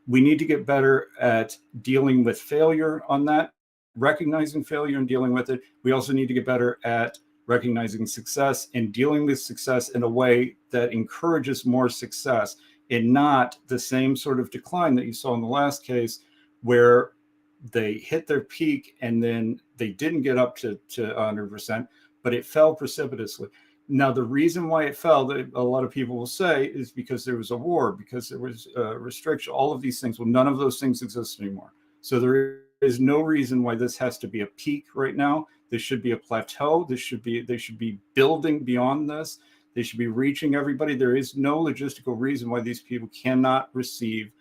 We need to get better at dealing with failure on that, recognizing failure and dealing with it. We also need to get better at recognizing success and dealing with success in a way that encourages more success and not the same sort of decline that you saw in the last case, where they hit their peak and then they didn't get up to 100%, but it fell precipitously. Now, the reason why it fell, that a lot of people will say, is because there was a war, because there was restriction, all of these things. Well, none of those things exist anymore. So there is no reason why this has to be a peak right now. This should be a plateau. They should be building beyond this. They should be reaching everybody. There is no logistical reason why these people cannot receive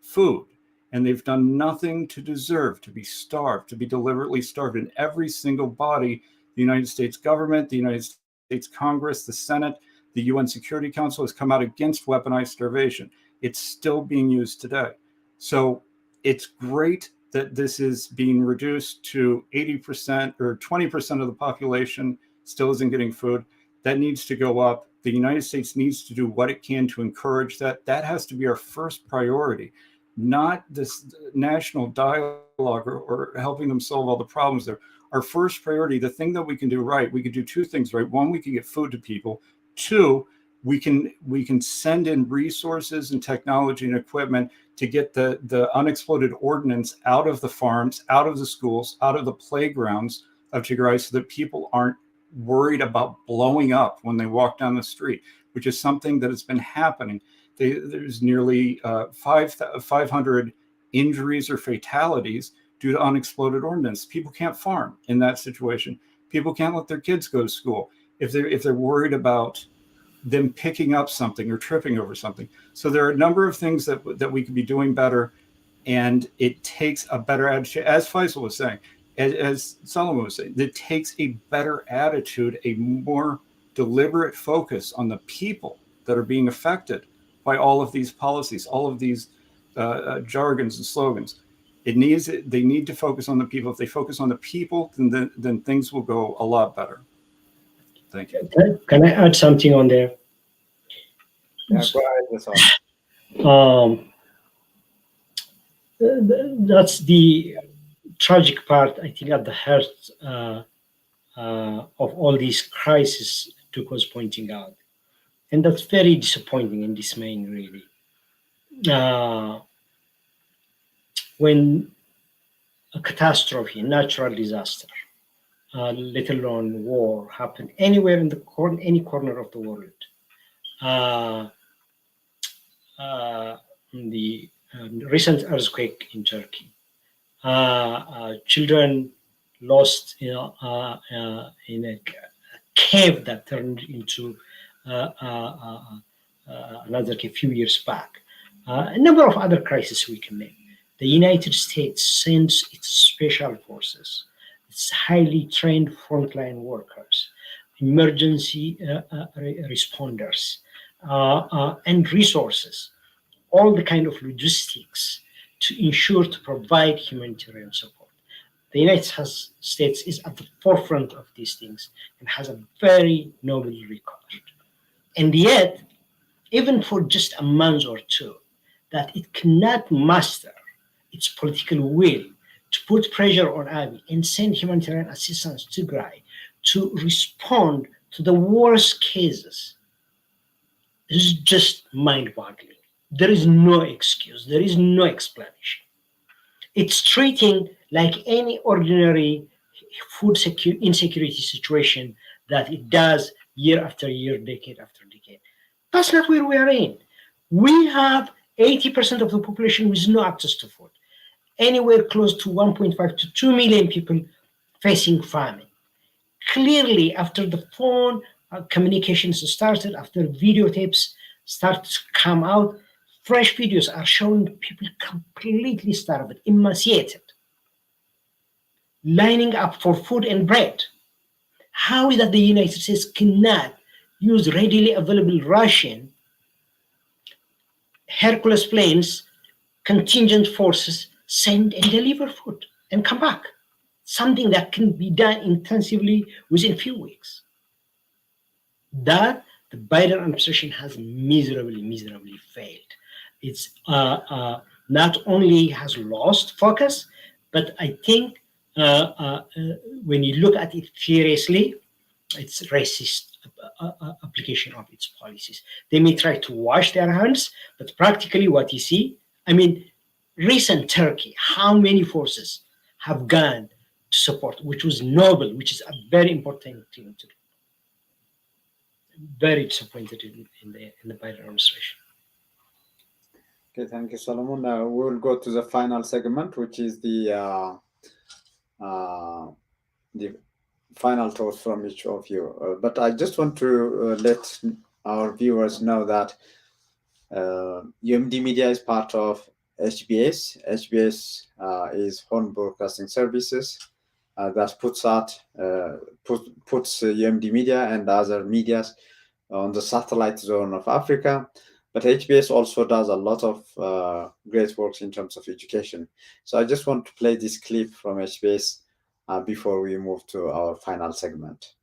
food. And they've done nothing to deserve to be starved, to be deliberately starved. In every single body, the United States government, the United States Congress, the Senate, the UN Security Council has come out against weaponized starvation. It's still being used today. So it's great that this is being reduced to 80% or 20% of the population still isn't getting food. That needs to go up. The United States needs to do what it can to encourage that. That has to be our first priority, not this national dialogue or helping them solve all the problems there. Our first priority, the thing that we can do right, we can do two things right. One, we can get food to people. Two, we can send in resources and technology and equipment to get the unexploded ordnance out of the farms, out of the schools, out of the playgrounds of Tigray, so that people aren't worried about blowing up when they walk down the street, which is something that has been happening. There's nearly 500 injuries or fatalities due to unexploded ordnance. People can't farm in that situation. People can't let their kids go to school if they're worried about them picking up something or tripping over something. So there are a number of things that we could be doing better, and it takes a better attitude. As Faisal was saying, as Solomon was saying, it takes a better attitude, a more deliberate focus on the people that are being affected by all of these policies, all of these jargons and slogans. They need to focus on the people. If they focus on the people, then things will go a lot better. Thank you. Can I add something on there? Yeah, go ahead, That's the tragic part, I think, at the heart of all these crises Duke was pointing out. And that's very disappointing and dismaying, really. When a catastrophe, natural disaster, let alone war, happen anywhere in any corner of the world, the recent earthquake in Turkey, children lost in a cave that turned into another a few years back. A number of other crises we can name. The United States sends its special forces, its highly trained frontline workers, emergency responders, and resources, all the kind of logistics to ensure to provide humanitarian support. The United States is at the forefront of these things and has a very noble record. And yet, even for just a month or two, that it cannot muster its political will to put pressure on Abiy and send humanitarian assistance to Tigray to respond to the worst cases is just mind-boggling. There is no excuse. There is no explanation. It's treating like any ordinary food insecurity situation that it does year after year, decade after decade. That's not where we are in. We have 80% of the population with no access to food. Anywhere close to 1.5 to 2 million people facing famine. Clearly, after the phone communications started, after videotapes started to come out, fresh videos are showing people completely starved, emaciated, lining up for food and bread. How is that the United States cannot use readily available Russian Hercules planes, contingent forces, send and deliver food and come back? Something that can be done intensively within a few weeks. That the Biden administration has miserably failed. It's not only has lost focus, but I think when you look at it seriously, it's racist application of its policies. They may try to wash their hands, but practically what you see, I mean, recent Turkey, how many forces have gone to support, which was noble, which is a very important thing to do. Very disappointed in the Biden administration. Okay, thank you, Solomon. We'll go to the final segment, which is the final thoughts from each of you. But I just want to let our viewers know that UMD Media is part of HBS. HBS is Home Broadcasting Services that puts UMD Media and other medias on the satellite zone of Africa. But HBS also does a lot of great works in terms of education. So I just want to play this clip from HBS before we move to our final segment.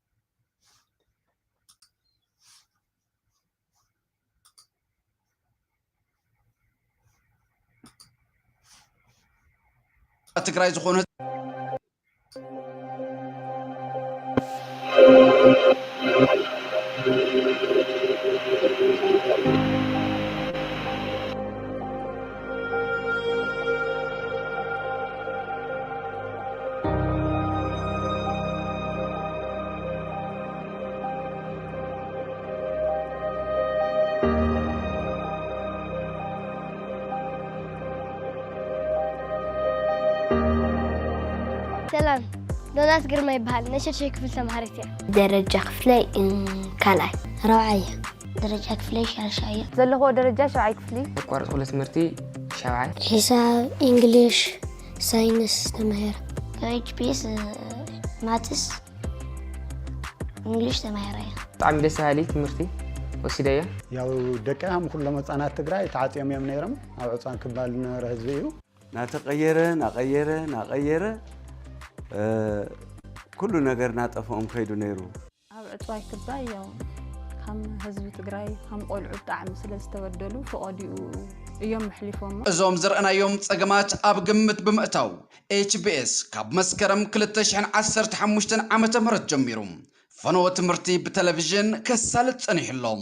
سلام دوناس قرما يبهال نشر شي كفل تمهارتي درجة خفلي كالاي روعية درجة كفلي شاشاية زلغو درجة شعي كفلي قرص ولا سمرتي شعي حساب إنجليش ساينس تمهير اتش بي اس ماتس إنجليش تمهير طعم بسهالي تمرتي وسيدايا ያው ደቀም ኩሉ መጻናት ትግራይ ተዓጥዮም እዮም ነይሮም ኣብ ዕፃን ክባል ነበረ ህዝቢ እዩ ናተቀየረ ኩሉ ነገር ናጠፈኦም ከይዱ ነይሩ ኣብ ዕፅዋይ ክባል ያው ከም ህዝቢ ትግራይ ከም ቆልዑ ብጣዕሚ ስለ ዝተበደሉ ፈቐዲኡ እዮም መሕሊፎም እዞም ዝረአናዮም ፀገማት ኣብ ግምት ብምእታው ኤችቢኤስ ካብ መስከረም 2015 ዓመተ ምህረት ጀሚሩ ፈኖ ትምህርቲ ብቴሌቪዥን ከሳልጥ ፀኒሕሎም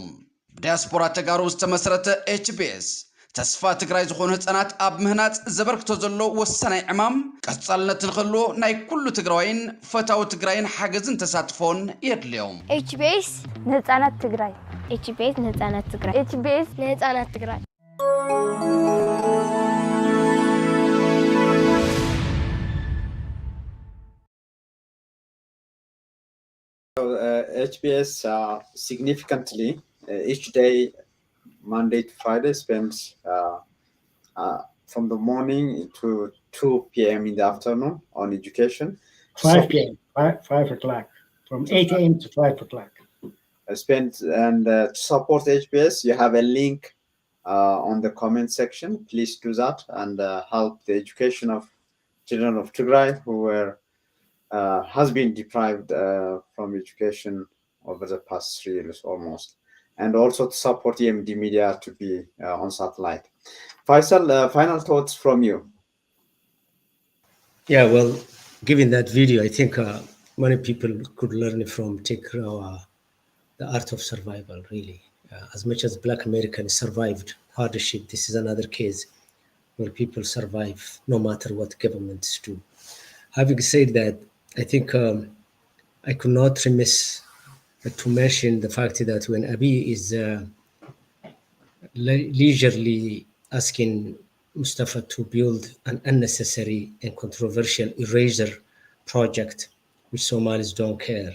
ዲያስፖራ ተጋሩ ዝተመስረተ ኤችቢኤስ ተስፋ ትግራይ ዝኾኑ ህፃናት ኣብ ምህናፅ ዘበርክቶ ዘሎ ወሳናይ ዕማም ቀጻልነት ንኽህሉ ናይ ኩሉ ትግራዋይን ፈታዊ ትግራይን ሓገዝን ተሳትፎን የድልዮም ኤችቢኤስ ንህፃናት ትግራይ ኤችቢኤስ ንህፃናት ትግራይ ኤችቢኤስ ንህፃናት ትግራይ HBS significantly each day, Monday to Friday, spends from the morning to 2 p.m. in the afternoon on education. 5 p.m. 5 o'clock, from 8 a.m. to 5 o'clock. To support HBS, you have a link on the comment section. Please do that and help the education of children of Tigray who has been deprived from education over the past 3 years almost, and also to support EMD media to be on satellite. Faisal, final thoughts from you? Yeah, well, given that video, I think many people could learn from the art of survival, really. As much as Black Americans survived hardship, this is another case where people survive no matter what governments do. Having said that, I think I could not remiss to mention the fact that when Abiy is leisurely asking Mustafa to build an unnecessary and controversial eraser project, which Somalis don't care.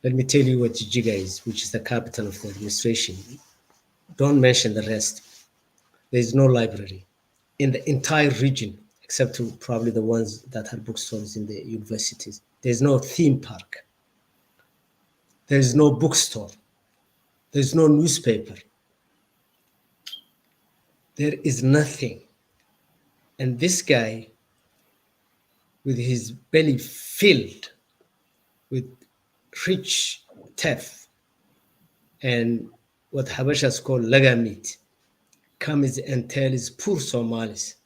Let me tell you what Jijiga is, which is the capital of the administration. Don't mention the rest. There is no library in the entire region, except to probably the ones that are bookstores in the universities. There's no theme park. There's no bookstore. There's no newspaper. There is nothing. And this guy, with his belly filled with rich teff and what Habashas call laga meat, comes and tells poor Somalis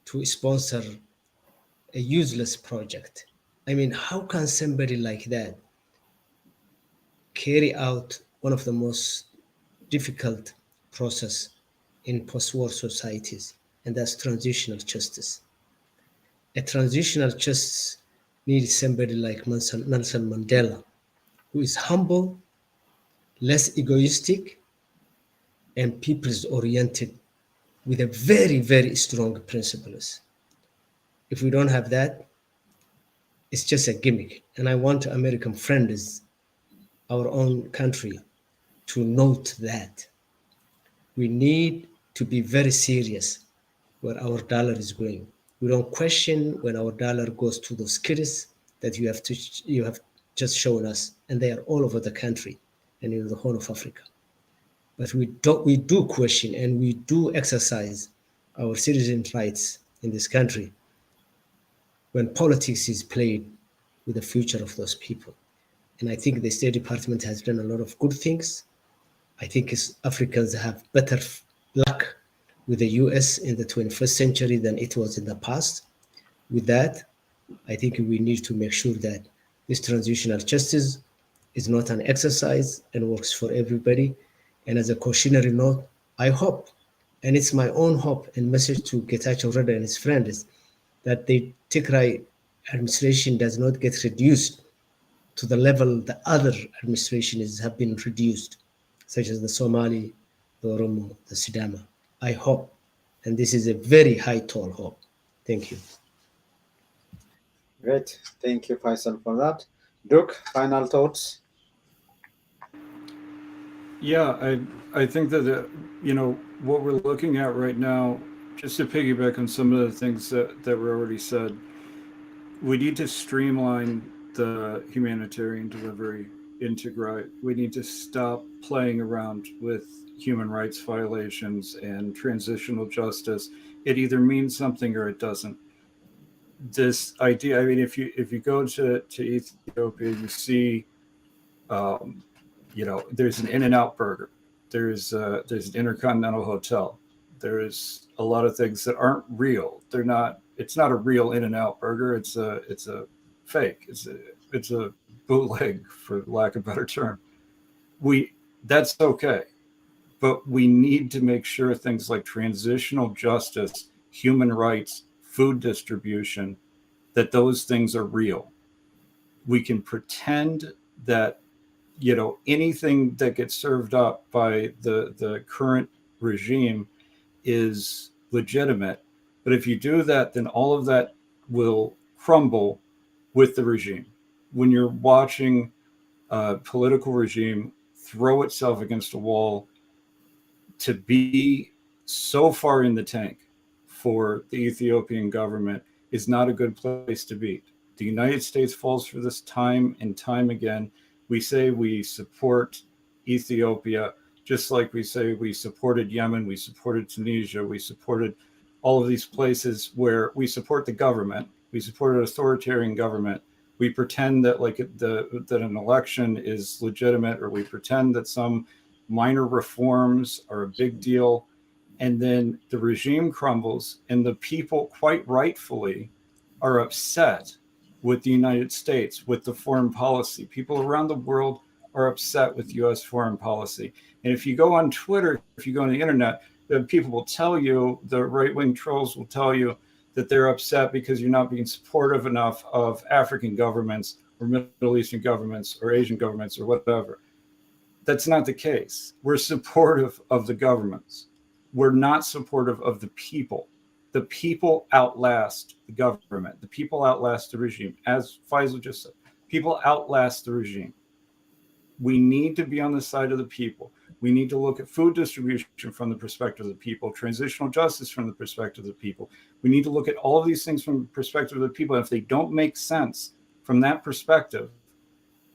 to sponsor a useless project. I mean, how can somebody like that carry out one of the most difficult process in post-war societies, and that's transitional justice. A transitional justice needs somebody like Nelson Mandela, who is humble, less egoistic, and people's-oriented with a very, very strong principles. If we don't have that, it's just a gimmick. And I want American friends, our own country, to note that. We need to be very serious where our dollar is going. We don't question when our dollar goes to those kids that you have just shown us, and they are all over the country and in the whole of Africa. But we do question and we do exercise our citizen rights in this country when politics is played with the future of those people. And I think the State Department has done a lot of good things. I think Africans have better luck with the US in the 21st century than it was in the past. With that, I think we need to make sure that this transitional justice is not an exercise and works for everybody. And as a cautionary note, I hope, and it's my own hope and message to Getachew Reda and his friends, that the Tigray administration does not get reduced to the level the other administrations have been reduced, such as the Somali, the Oromo, the Sidama. I hope, and this is a very high, tall hope. Thank you. Great. Thank you, Faisal, for that. Duke, final thoughts? Yeah, I think that what we're looking at right now, just to piggyback on some of the things that were already said, we need to streamline the humanitarian delivery into Tigray. We need to stop playing around with human rights violations and transitional justice. It either means something or it doesn't. This idea, I mean, if you go to Ethiopia, you see, um, there's an In-N-Out burger, there's an Intercontinental Hotel, there's a lot of things that aren't real. They're not. It's not a real In-N-Out burger. It's a fake. It's a bootleg, for lack of a better term. We That's okay, but we need to make sure things like transitional justice, human rights, food distribution, that those things are real. We can pretend that anything that gets served up by the current regime is legitimate, but if you do that, then all of that will crumble with the regime. When you're watching a political regime throw itself against a wall, to be so far in the tank for the Ethiopian government is not a good place to be. The United States falls for this time and time again. We say we support Ethiopia, just like we say we supported Yemen, we supported Tunisia, we supported all of these places where we support the government, we support an authoritarian government. We pretend that that an election is legitimate, or we pretend that some minor reforms are a big deal, and then the regime crumbles, and the people, quite rightfully, are upset with the United States, with the foreign policy. People around the world are upset with US foreign policy. And if you go on Twitter, if you go on the internet, then people will tell you, the right-wing trolls will tell you, that they're upset because you're not being supportive enough of African governments or Middle Eastern governments or Asian governments or whatever. That's not the case. We're supportive of the governments. We're not supportive of the people. The people outlast the government. The people outlast the regime. As Faisal just said, people outlast the regime. We need to be on the side of the people. We need to look at food distribution from the perspective of the people, transitional justice from the perspective of the people. We need to look at all of these things from the perspective of the people. And if they don't make sense from that perspective,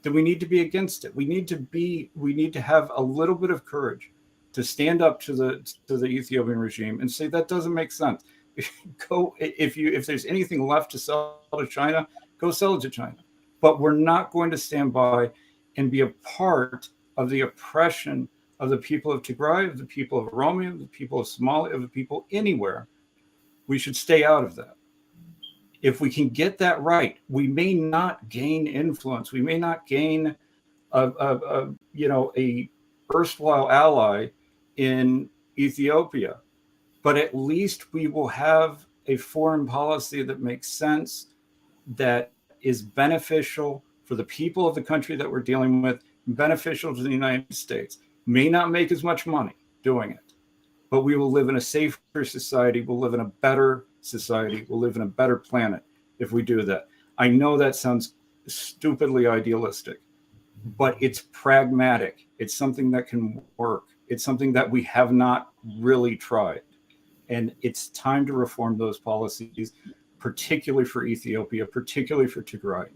then we need to be against it. We need to have a little bit of courage to stand up to the Ethiopian regime and say that doesn't make sense. If there's anything left to sell to China, go sell it to China. But we're not going to stand by and be a part of the oppression of the people of Tigray, of the people of Oromia, of the people of Somalia, of the people anywhere. We should stay out of that. If we can get that right, we may not gain influence. We may not gain a erstwhile ally in Ethiopia, but at least we will have a foreign policy that makes sense, that is beneficial for the people of the country that we're dealing with, beneficial to the United States. May not make as much money doing it, but we will live in a safer society. We'll live in a better society. We'll live in a better planet if we do that. I know that sounds stupidly idealistic, but it's pragmatic. It's something that can work. It's something that we have not really tried. And it's time to reform those policies, particularly for Ethiopia, particularly for Tigray.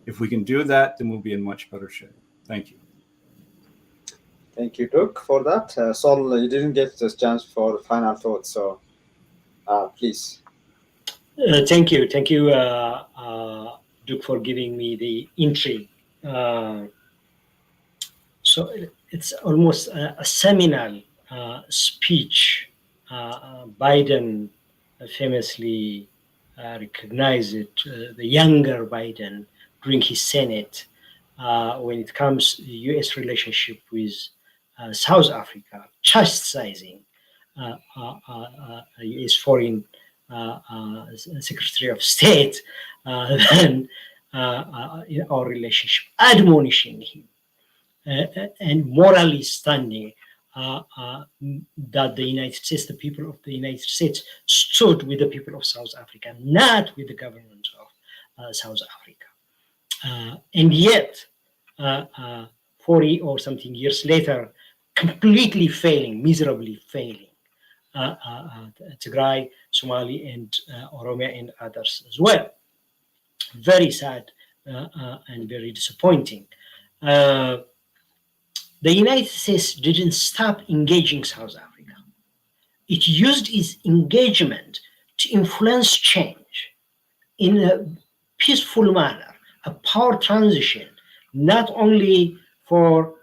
If we can do that, then we'll be in much better shape. Thank you. Thank you, Duke, for that. Sol, you didn't get this chance for final thoughts, so please. Thank you, Duke, for giving me the entry. So it's almost a seminal speech. Biden famously recognized it, the younger Biden, during his Senate, when it comes to the U.S. relationship with South Africa, chastising U.S. Foreign Secretary of State, then in our relationship, admonishing him and morally standing that the United States, the people of the United States, stood with the people of South Africa, not with the government of South Africa. And yet, 40 or something years later, completely failing, miserably failing. Tigray, Somali, and Oromia, and others as well. Very sad and very disappointing. The United States didn't stop engaging South Africa. It used its engagement to influence change in a peaceful manner, a power transition, not only for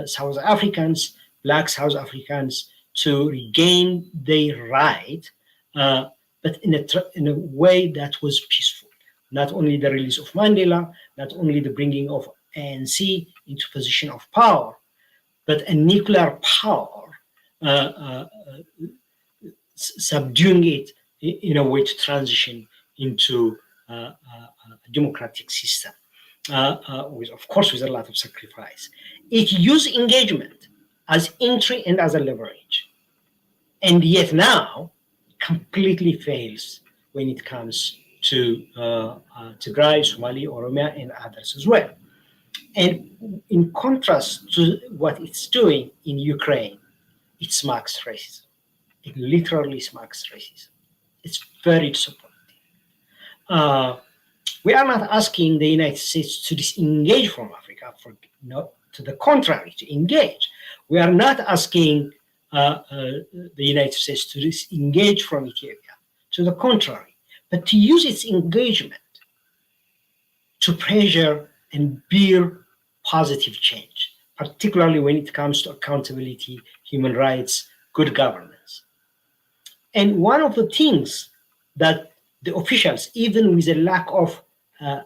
South Africans, Black South Africans, to regain their right, but in a way that was peaceful. Not only the release of Mandela, not only the bringing of ANC into position of power, but a nuclear power subduing it in a way to transition into a democratic system, with, of course, with a lot of sacrifice. It used engagement as entry and as a leverage, and yet now completely fails when it comes to Tigray, Somali, Oromia, and others as well. And in contrast to what it's doing in Ukraine, it smacks racism. It literally smacks racism. It's very disappointing. We are not asking the United States to disengage from Africa, to the contrary, to engage. We are not asking the United States to disengage from Ethiopia, to the contrary, but to use its engagement to pressure and build positive change, particularly when it comes to accountability, human rights, good governance. And one of the things that the officials, even with a lack of a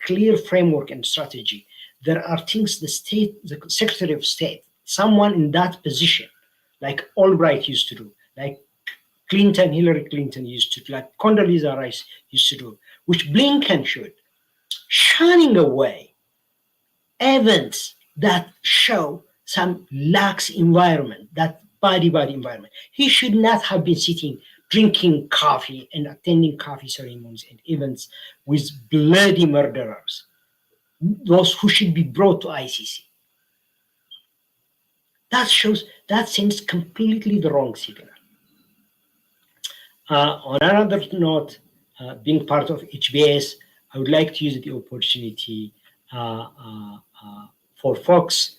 clear framework and strategy, there are things the Secretary of State, someone in that position, like Albright used to do, like Hillary Clinton used to do, like Condoleezza Rice used to do, which Blinken should, shunning away events that show some lax environment, that body environment. He should not have been sitting, drinking coffee and attending coffee ceremonies and events with bloody murderers, those who should be brought to ICC. That sends completely the wrong signal. On another note, being part of HBS, I would like to use the opportunity for folks,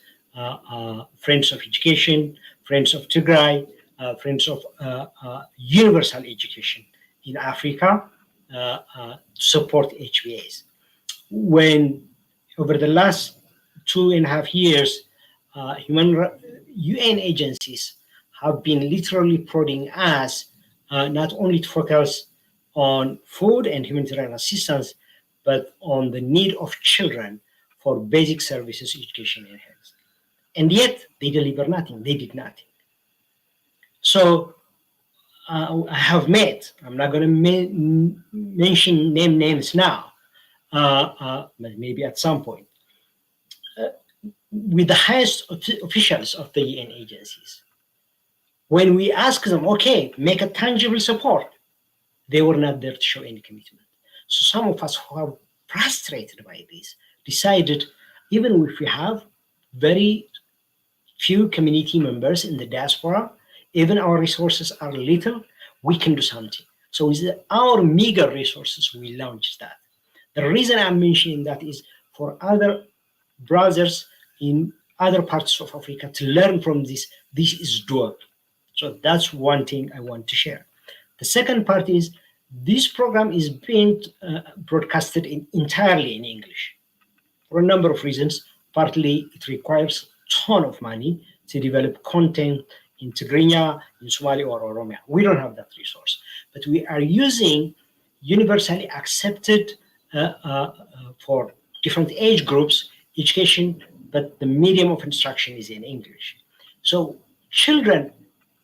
friends of education, friends of Tigray, friends of universal education in Africa, to support HBS. When over the last 2.5 years, UN agencies have been literally prodding us not only to focus on food and humanitarian assistance, but on the need of children for basic services, education, and health. And yet they deliver nothing. They did nothing. So I have met, I'm not going to mention names now, but maybe at some point, with the highest officials of the UN agencies. When we ask them, okay, make a tangible support, they were not there to show any commitment. So some of us who are frustrated by this decided, even if we have very few community members in the diaspora, even our resources are little, we can do something. So with our meager resources, we launched that. The reason I'm mentioning that is for other brothers in other parts of Africa to learn from this. This is doable. So that's one thing I want to share. The second part is this program is being broadcasted entirely in English for a number of reasons. Partly, it requires a ton of money to develop content in Tigrinya, in Somali, or Oromia. We don't have that resource, but we are using universally accepted for different age groups education, but the medium of instruction is in English. So children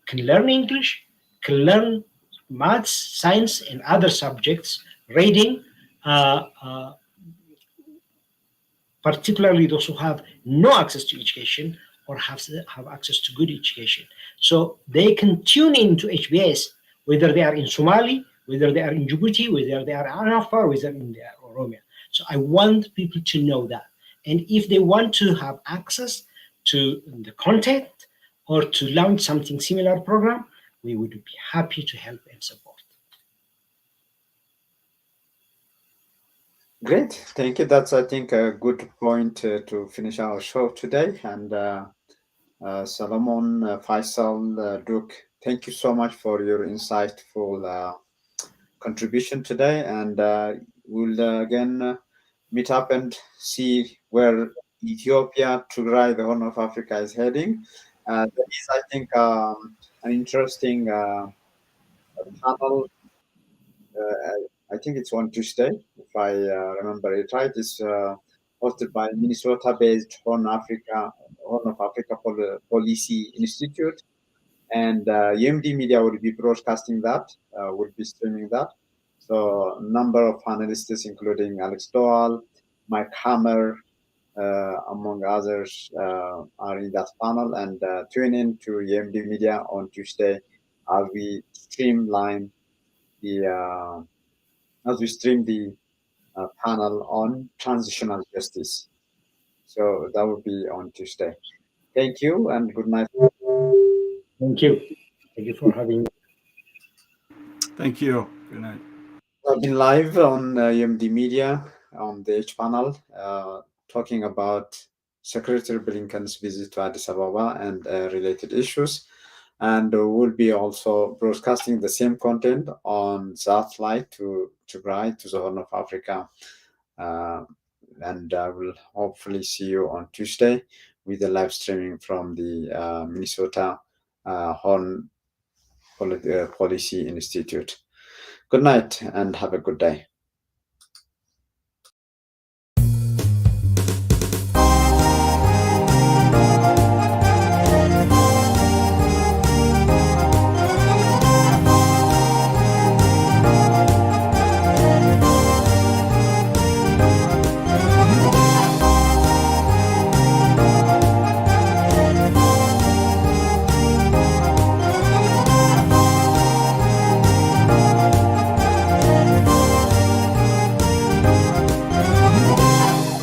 can learn English, can learn maths, science, and other subjects, reading, particularly those who have no access to education or have access to good education. So they can tune into HBS, whether they are in Somali, whether they are in Djibouti, whether they are in Afar, whether they are Oromia. So I want people to know that. And if they want to have access to the content, or to launch something similar program, we would be happy to help and support. Great, thank you. That's, I think, a good point to finish our show today. And Solomon, Faisal, Duke, thank you so much for your insightful contribution today. And we'll again meet up and see where Ethiopia, Tigray, the Horn of Africa is heading. There is, I think, an interesting panel. I think it's on Tuesday, if I remember it right. It's hosted by Minnesota-based Horn of Africa Policy Institute, and UMD Media will be broadcasting that. Will be streaming that. So a number of panelists, including Alex Doyle, Mike Hammer, among others, are in that panel. And tune in to UMD Media on Tuesday as we stream the panel on transitional justice. So that will be on Tuesday. Thank you and good night. Thank you. Thank you for having me. Thank you. Good night. I've been live on UMD Media on the H panel talking about Secretary Blinken's visit to Addis Ababa and related issues. And we'll be also broadcasting the same content on satellite to Tigray, to the Horn of Africa. And I will hopefully see you on Tuesday with the live streaming from the Minnesota Horn Policy Institute. Good night and have a good day.